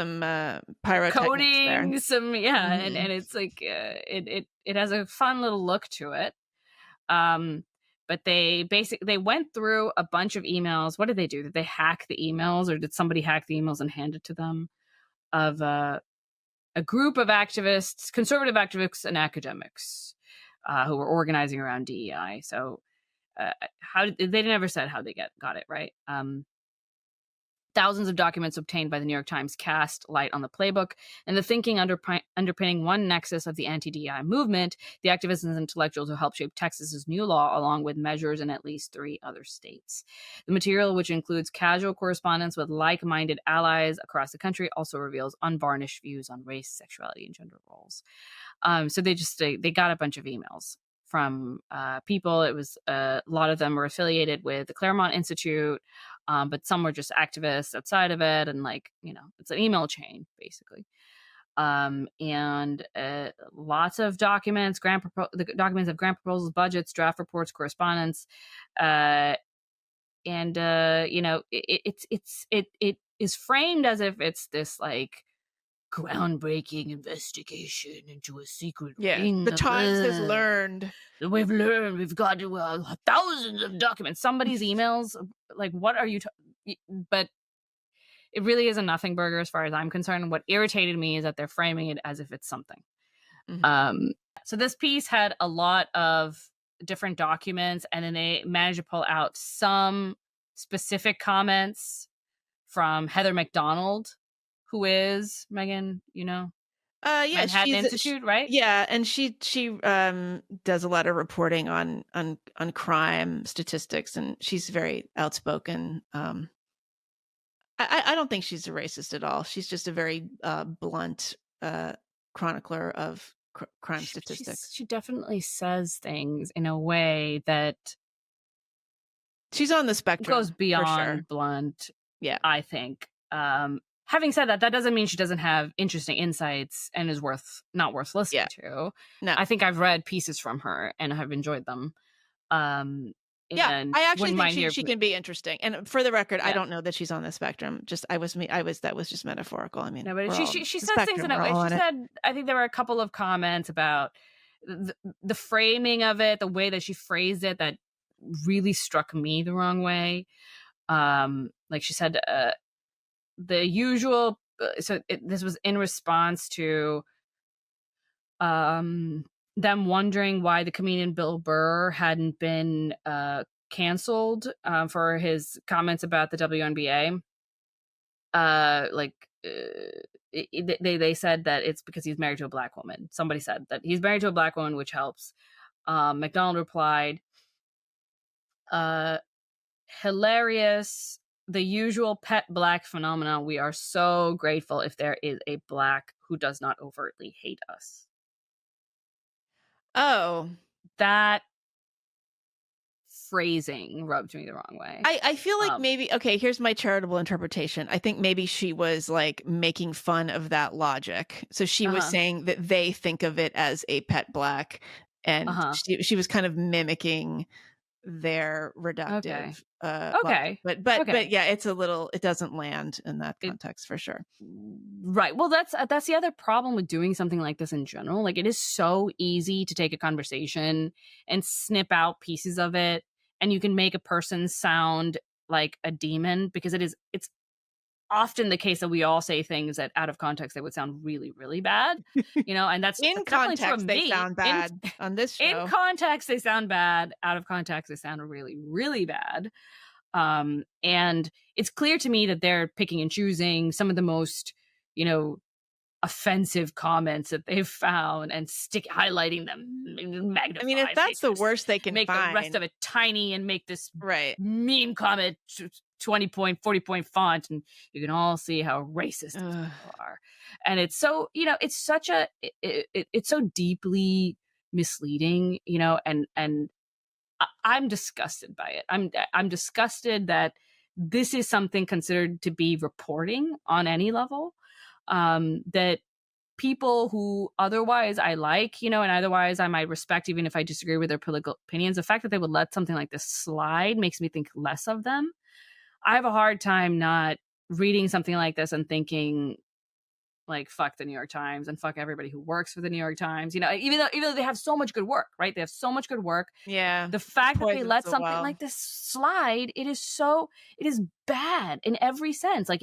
there. Coding, and Mhm. it's like, it has a fun little look to it. Um, but they went through a bunch of emails. What did they do? Did they hack the emails, or did somebody hack the emails and hand it to them? Of a group of activists, conservative activists and academics, who were organizing around DEI. So, they never said how they got it right. Thousands of documents obtained by the New York Times cast light on the playbook and the thinking underpinning one nexus of the anti-DEI movement, the activists and intellectuals who helped shape Texas's new law, along with measures in at least 3 other states. The material, which includes casual correspondence with like-minded allies across the country, also reveals unvarnished views on race, sexuality, and gender roles. So they got a bunch of emails from people. It was a lot of them were affiliated with the Claremont Institute, but some were just activists outside of it, and it's an email chain basically. And lots of documents, the documents of grant proposals, budgets, draft reports, correspondence, and it is framed as if it's this like groundbreaking investigation into a secret Yeah. wing The of Times has learned. we've got thousands of documents, somebody's emails. Like, what are you but it really is a nothing burger as far as I'm concerned. What irritated me is that they're framing it as if it's something. Mhm. So this piece had a lot of different documents, and then they managed to pull out some specific comments from Heather McDonald, who is, Megan, Yeah, Manhattan Institute, right? yeah, and she does a lot of reporting on crime statistics, and she's very outspoken. I don't think she's a racist at all. She's just a very blunt chronicler of crime statistics. She definitely says things in a way that She's on the goes spectrum for sure. beyond blunt, Yeah, I think. Having said that, that doesn't mean she doesn't have interesting insights and is not worth listening yeah, to. no. I think I've read pieces from her and have enjoyed them. Yeah, And I actually wouldn't think mind hearing she from, can be interesting. And for the record, I yeah. don't know that she's on the spectrum. Just that was just metaphorical. I mean, No, but we're all she the says things in spectrum. a We're way. all She on it. said, I think there were a couple of comments about the framing of it, the way that she phrased it, that really struck me the wrong way. Like she said, the usual. This was in response to them wondering why the comedian Bill Burr hadn't been canceled for his comments about the WNBA. They said that it's because he's married to a black woman. Somebody said that he's married to a black woman, which helps. McDonald replied, hilarious, the usual pet black phenomenon. We are so grateful if there is a black who does not overtly hate us. Oh, That phrasing rubbed me the wrong way. I feel like maybe, okay, here's my charitable interpretation. I think maybe she was like making fun of that logic. So she was saying that they think of it as a pet black, and she was kind of mimicking their reductive logic. But yeah, it doesn't land in that context for sure. Right. Well, that's the other problem with doing something like this in general. Like, it is so easy to take a conversation and snip out pieces of it, and you can make a person sound like a demon, because it's often the case that we all say things that out of context they would sound really, really bad, and that's In definitely true of context, they me. sound bad on this show. In context, they sound bad. Out of context, they sound really, really bad. And it's clear to me that they're picking and choosing some of the most, offensive comments that they've found and highlighting them, magnify. I mean, if that's the worst they can make find, the rest of it tiny and make this right meme comment 20-point, 40-point font, and you can all see how racist these people are. And it's so, it's such it's so deeply misleading, and I'm disgusted by it. I'm disgusted that this is something considered to be reporting on any level. That people who otherwise I like, and otherwise I might respect, even if I disagree with their political opinions, the fact that they would let something like this slide makes me think less of them. I have a hard time not reading something like this and thinking, like, fuck the New York Times and fuck everybody who works for the New York Times. Even though they have so much good work, right? They have so much good work. Yeah. The fact that they Poisons let the something well. like this slide, it is bad in every sense. Like,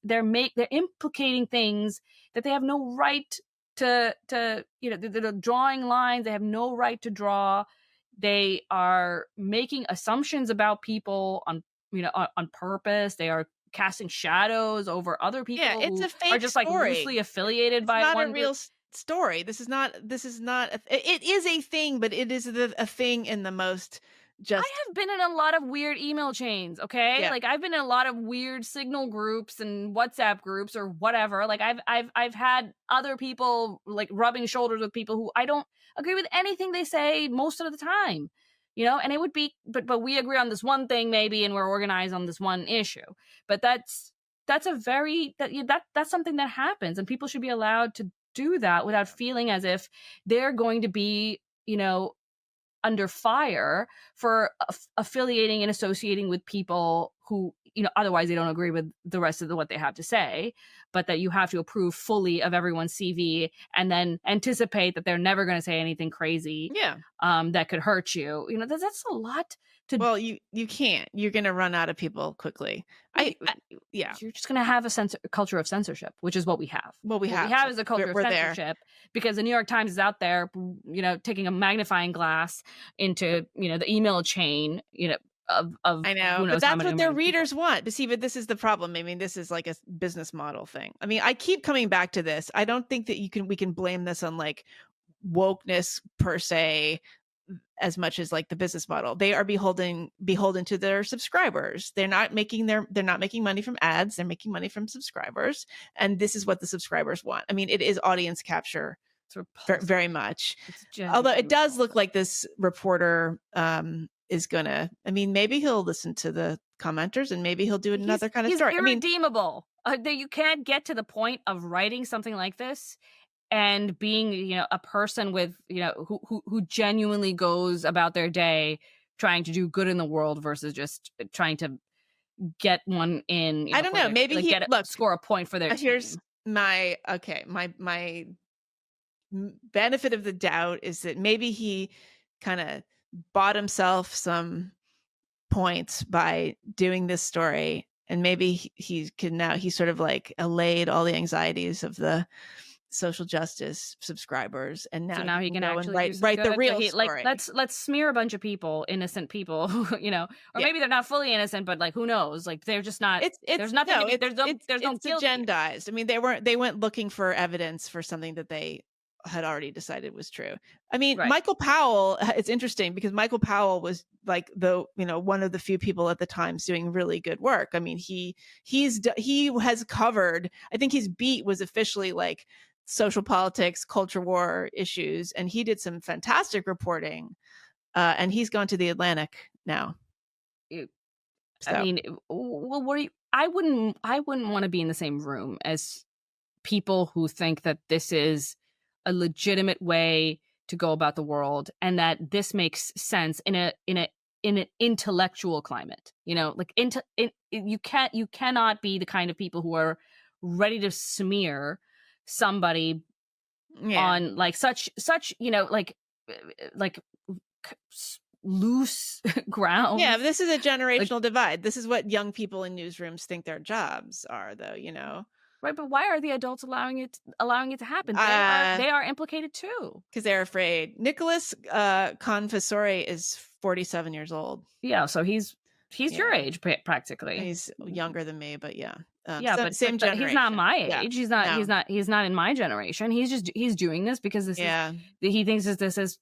they're implicating things that they have no right to they're drawing lines they have no right to draw. They are making assumptions about people on purpose. They are casting shadows over other Yeah, people it's who a are fake just like story. loosely affiliated It's by not a one real group. story. This is not it is a thing, but it is a thing in the most I just have been in a lot of weird email chains, okay? yeah. Like, I've been in a lot of weird Signal groups and WhatsApp groups or whatever. Like, I've had other people like rubbing shoulders with people who I don't agree with anything they say most of the time. And it would be, but we agree on this one thing maybe, and we're organized on this one issue. But that's a very that's something that happens, and people should be allowed to do that without feeling as if they're going to be, under fire for affiliating and associating with people who, otherwise they don't agree with the rest of what they have to say, but that you have to approve fully of everyone's CV and then anticipate that they're never going to say anything crazy Yeah. that could hurt you. That's a lot to. Well, you can't. You're going to run out of people quickly. I yeah. You're just going to have a culture of censorship, which is what we have. Well, we What we have. have So is a culture of we're there. censorship because the New York Times is out there, taking a magnifying glass into, the email chain, of I know, who but knows how that's many what their million people. readers want. But this is the problem. I mean, this is like a business model thing. I mean, I keep coming back to this. I don't think that we can blame this on like wokeness per se as much as like the business model. They are beholden to their subscribers. They're not making money from ads. They're making money from subscribers, and this is what the subscribers want. I mean, it is audience capture It's repulsive. very much. It's Although genuinely it does look repulsive. like this reporter is gonna. I mean, maybe he'll listen to the commenters and maybe he'll do another kind of He's story. I mean, irredeemable. That you can't get to the point of writing something like this and being, a person with, who genuinely goes about their day trying to do good in the world versus just trying to get one in, I don't for know. their, Maybe like, score a point for their here's team. my benefit of the doubt is that maybe he kind of bought himself some points by doing this story, and maybe he can now he's sort of like allayed all the anxieties of the social justice subscribers, and So now now he he can can go and actually do some write the good. So real he, like, story. let's smear a bunch of people, innocent people, or Yeah. maybe they're not fully innocent, but like, who knows? Like, they're just not. It's There's nothing no, to be. There's no it's guilt here. agendized. I mean, they went looking for evidence for something that they had already decided was true. I mean, Right. Michael Powell, it's interesting because Michael Powell was like one of the few people at the Times doing really good work. I mean, he has covered, I think his beat was officially like social politics, culture war issues, and he did some fantastic reporting. And he's gone to the Atlantic now. I So mean, well, I wouldn't want to be in the same room as people who think that this is a legitimate way to go about the world and that this makes sense in an intellectual climate. Like, you cannot be the kind of people who are ready to smear somebody yeah. on like such like loose grounds. Yeah, this is a generational divide. This is what young people in newsrooms think their jobs are, though, Right, but why are the adults allowing it to happen? They are implicated too. Because they're afraid. Nicholas Confessore is 47 years old. Yeah, so he's your age practically. He's younger than me, but yeah. Yeah, but same generation. he's not my age. Yeah. He's not in my generation. He's doing this because he thinks that this is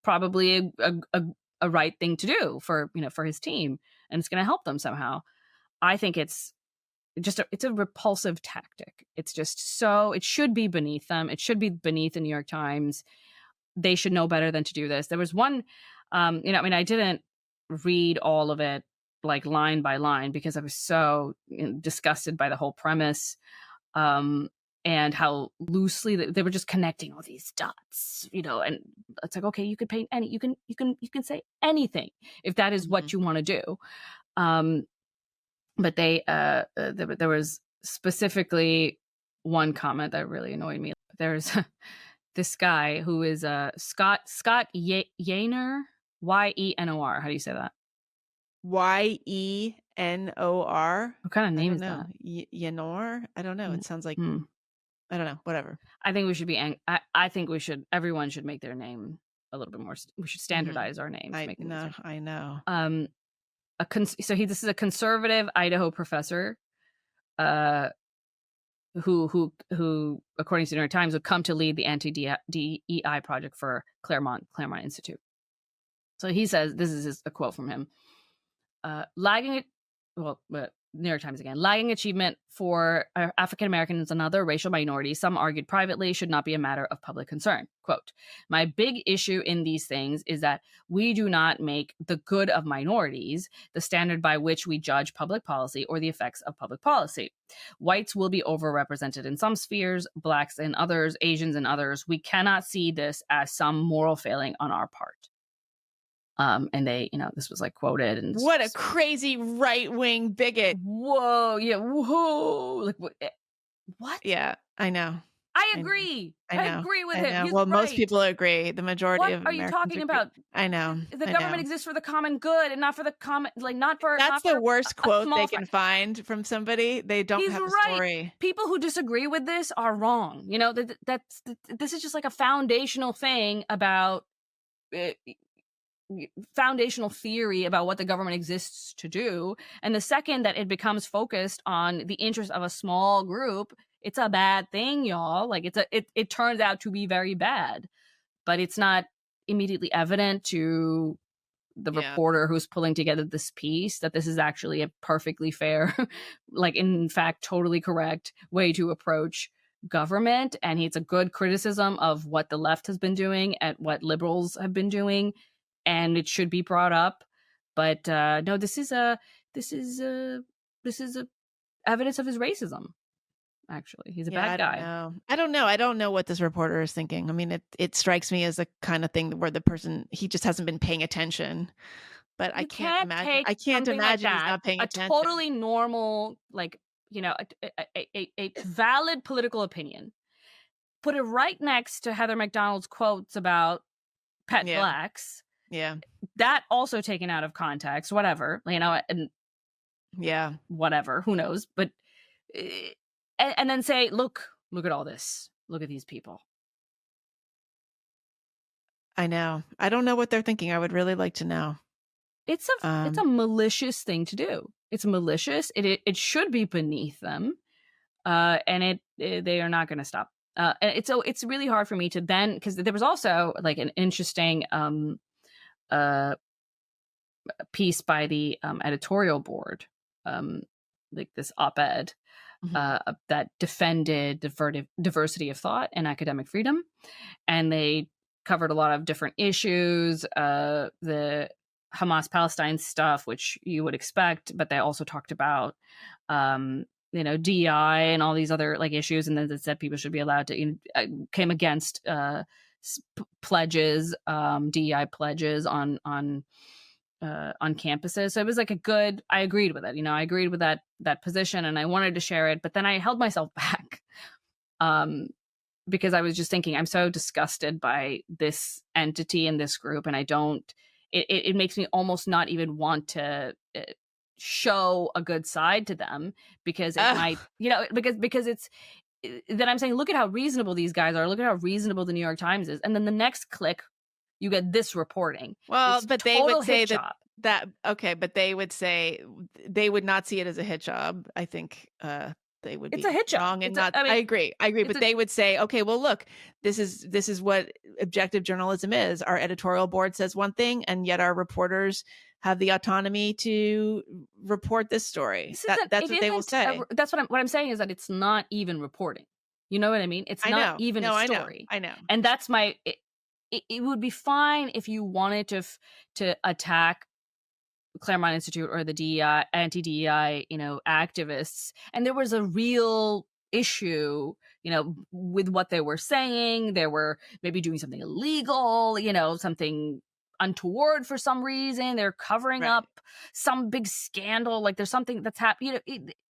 probably a right thing to do for his team, and it's going to help them somehow. I think it's a repulsive tactic. It's just it should be beneath them. It should be beneath the New York Times. They should know better than to do this. There was one, I mean, I didn't read all of it like line by line because I was so disgusted by the whole premise. and how loosely they were just connecting all these dots, and it's like, okay, you could paint you can say anything if that is what you want to do. But there was specifically one comment that really annoyed me. There's this guy who is Scott Yenor, Yenor. How do you say that? Yenor. What kind of I name don't is know. that? Yenor? I don't know. It sounds like, I don't know. Whatever. I think we should I think everyone should make their name a little bit more. We should standardize our names. I know. This is a conservative Idaho professor, who according to the New York Times would come to lead the anti-DEI project for Claremont Institute. So he says, this is a quote from him. New York Times again, lagging achievement for African Americans and other racial minorities, some argued privately, should not be a matter of public concern. Quote, my big issue in these things is that we do not make the good of minorities the standard by which we judge public policy or the effects of public policy. Whites will be overrepresented in some spheres, blacks in others, Asians in others. We cannot see this as some moral failing on our part. And they, this was like quoted, and what a crazy right-wing bigot. Whoa. Yeah. Whoa. Like what? Yeah, I know. I agree. I agree with him. He's well, right. most people agree. The majority of Americans. What are you talking about? I know. The government exists for the common good and not for the common, not for. That's not the for worst quote they can find from somebody. They don't have a story. People who disagree with this are wrong. This is just like a foundational thing about. Foundational theory about what the government exists to do, and the second that it becomes focused on the interest of a small group, it's a bad thing, y'all. Like it turns out to be very bad, but it's not immediately evident to the reporter who's pulling together this piece that this is actually a perfectly fair, like in fact totally correct way to approach government, and it's a good criticism of what the left has been doing and what liberals have been doing. And it should be brought up, but no, this is evidence of his racism. Actually, he's a bad guy. I don't know what this reporter is thinking. I mean, it strikes me as the kind of thing where the person, he just hasn't been paying attention. But I can't imagine he's not paying attention. A totally normal, a valid political opinion. Put it right next to Heather McDonald's quotes about pet blacks. Yeah. That also taken out of context, whatever, and whatever, who knows, but, and then say, look at all this. Look at these people. I know. I don't know what they're thinking. I would really like to know. It's a malicious thing to do. It's malicious. It should be beneath them. And they are not going to stop. And it's really hard for me to then, because there was also like an interesting, piece by the editorial board, like this op-ed that defended diversity of thought and academic freedom, and they covered a lot of different issues, the Hamas-Palestine stuff, which you would expect, but they also talked about DEI and all these other like issues, and then it said people should be allowed to came against pledges, DEI pledges on campuses. So it was like I agreed with it. I agreed with that position, and I wanted to share it, but then I held myself back because I was just thinking, I'm so disgusted by this entity and this group, and it makes me almost not even want to show a good side to them, because it might, because it's, then I'm saying, look at how reasonable these guys are. Look at how reasonable the New York Times is. And then the next click, you get this reporting. Well, but they would say but they would say they would not see it as a hit job. I think they would it's a hit job. And I agree. But they would say, okay, well, look, this is what objective journalism is. Our editorial board says one thing, and yet our reporters have the autonomy to report this story. That's what they will say. That's what I'm saying, is that it's not even reporting. You know what I mean? It's not even a story. I know. And that's it would be fine if you wanted to attack Claremont Institute or the DEI, anti-DEI, activists, and there was a real issue, with what they were saying. They were maybe doing something illegal, something untoward for some reason. They're covering Right. up some big scandal. Like there's something that's happening.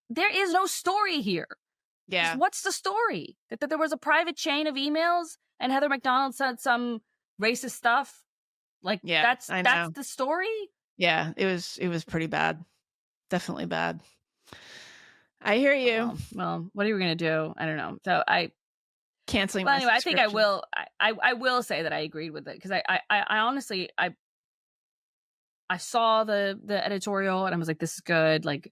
There is no story here. Just Yeah. what's the story? That there was a private chain of emails and Heather McDonald said some racist stuff. Like Yeah. that's I know. the story. Yeah. It was pretty bad. Definitely bad. I hear you. Well, what are you going to do? I don't know. So Canceling well, my anyway, I think subscription. I will say that I agreed with it because I honestly I saw the editorial and I was like, this is good. Like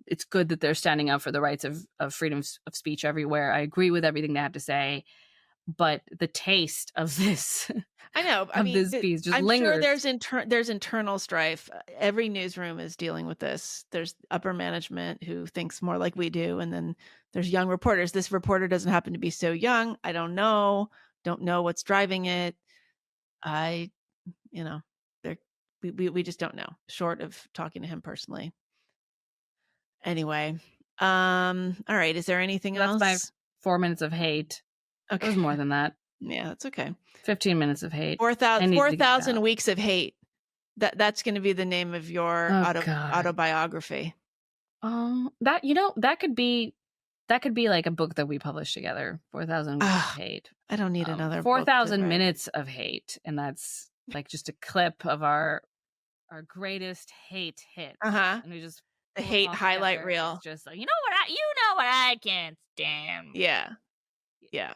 it's good that they're standing up for the rights of freedom of speech everywhere. I agree with everything they have to say, but the taste of this I know. I of mean, this piece just I'm sure lingers. there's internal strife. Every newsroom is dealing with this. There's upper management who thinks more like we do, and then there's young reporters. This reporter doesn't happen to be so young. I don't know. Don't know what's driving it. I, there we just don't know. Short of talking to him personally. Anyway, all right. Is there anything That's else? my 4 minutes of hate. Okay. It was more than that. Yeah, that's okay. 15 minutes of hate. 4,000 weeks of hate. That's going to be the name of your autobiography. That could be like a book that we publish together. 4,000 weeks of hate. I don't need another 4,000 minutes of hate, and that's like just a clip of our greatest hate hit. And we just the hate highlight reel. It's just like, you know what I can't stand. Yeah. Yeah.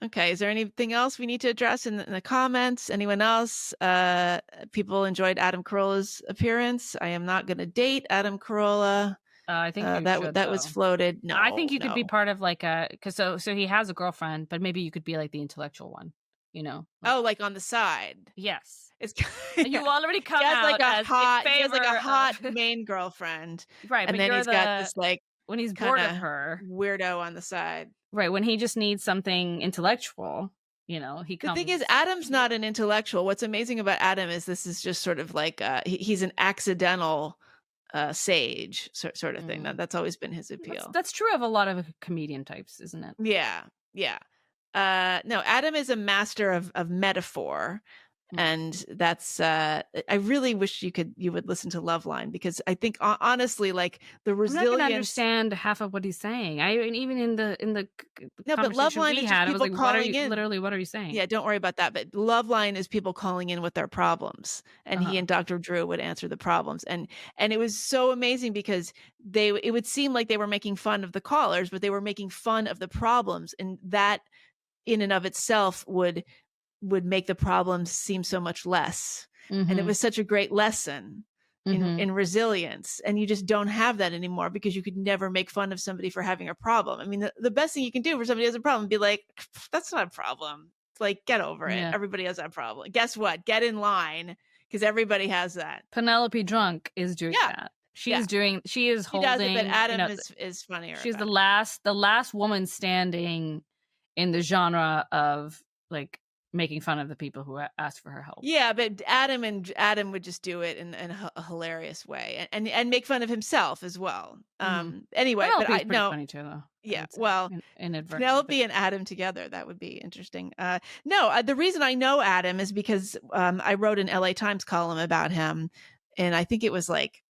Okay. Is there anything else we need to address in the comments? Anyone else? People enjoyed Adam Carolla's appearance. I am not going to date Adam Carolla. I think that was floated. No, I think you could be part of like because so he has a girlfriend, but maybe you could be like the intellectual one. Like on the side. Yes, it's you already come out like a as hot. in He has like a hot of... main girlfriend, right? And then he's got this like when he's bored of her weirdo on the side, right? When he just needs something intellectual, he comes. The thing is, Adam's not an intellectual. What's amazing about Adam is this is just sort of like he's an accidental sage sort of thing. That's always been his appeal. That's true of a lot of comedian types, isn't it? Yeah. No, Adam is a master of metaphor. And that's I really wish you would listen to Loveline, because I think honestly, like the resilience. I'm not going to understand half of what he's saying. Even in the no, but Loveline is just people calling in. Literally, what are you saying? Yeah, don't worry about that. But Loveline is people calling in with their problems, and he and Dr. Drew would answer the problems, and it was so amazing because it would seem like they were making fun of the callers, but they were making fun of the problems, and that in and of itself would make the problems seem so much less. And it was such a great lesson in resilience. And you just don't have that anymore, because you could never make fun of somebody for having a problem. I mean, the best thing you can do for somebody who has a problem, be like, that's not a problem. It's like, get over it. Everybody has that problem. Guess what? Get in line, because everybody has that. Penelope Drunk is doing that. She is holding. She does it, but Adam is funnier. She's the last woman standing in the genre of like making fun of the people who asked for her help. Yeah, but Adam would just do it in a hilarious way, and make fun of himself as well. Anyway, but I know funny too, though. Yeah, well, Penelope and Adam together, that would be interesting. The reason I know Adam is because I wrote an LA Times column about him, and I think it was like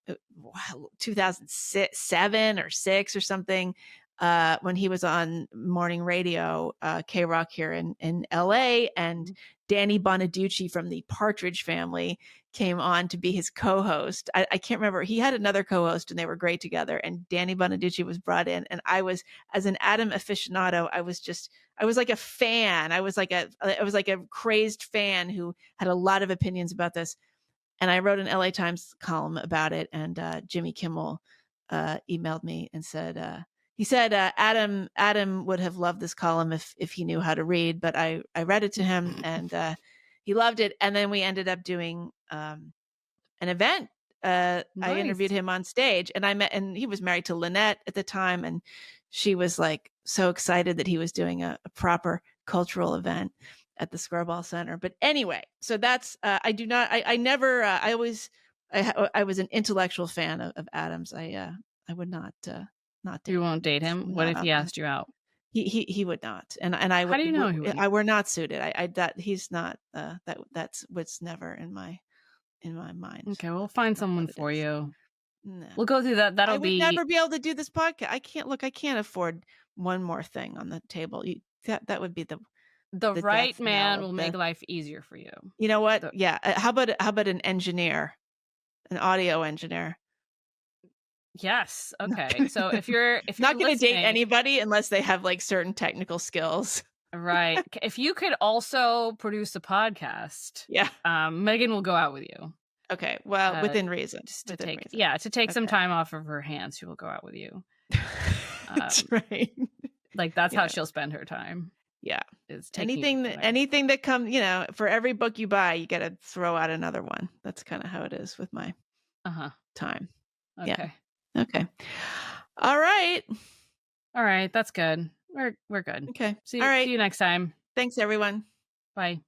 2007 or 6 or something. When he was on morning radio, K-Rock here in LA, and Danny Bonaducci from the Partridge Family came on to be his co-host. I can't remember. He had another co-host and they were great together, and Danny Bonaducci was brought in, and I was, as an Adam aficionado, I was like a fan. I was like a crazed fan who had a lot of opinions about this. And I wrote an LA Times column about it, and Jimmy Kimmel emailed me and said, he said, Adam would have loved this column if he knew how to read, but I read it to him, and he loved it. And then we ended up doing an event. Nice. I interviewed him on stage, and he was married to Lynette at the time, and she was like so excited that he was doing a proper cultural event at the Skirball Center. But anyway, so that's I always I was an intellectual fan of Adams. I would not date You won't him. date him? What Not if on he the asked you out? he would not. And I How would do you know he wouldn't? we're not suited. I that he's not that's what's never in my mind. Okay, we'll That's find not what someone it for is. you. No. We'll go through that. I That'll would be never be able to do this podcast. I can't afford one more thing on the table. That would be the the right death knell man of will make the. life easier for you. You know what? The, Yeah. How about an engineer, an audio engineer? yes. Not Okay. gonna, So if you're not going to date listening, anybody unless they have like certain technical skills. right? If you could also produce a podcast, Yeah. Megan will go out with you. Okay. Well, within reason. Just to Within take, reason. yeah, to take some Okay. time off of her hands, she will go out with you. That's right. Like that's You how know. she'll spend her time. Yeah. Is taking Anything that comes, for every book you buy, you got to throw out another one. That's kind of how it is with my time. Okay. Yeah. Okay. All right. All right. That's good. We're good. Okay. See All right. you next time. Thanks, everyone. Bye.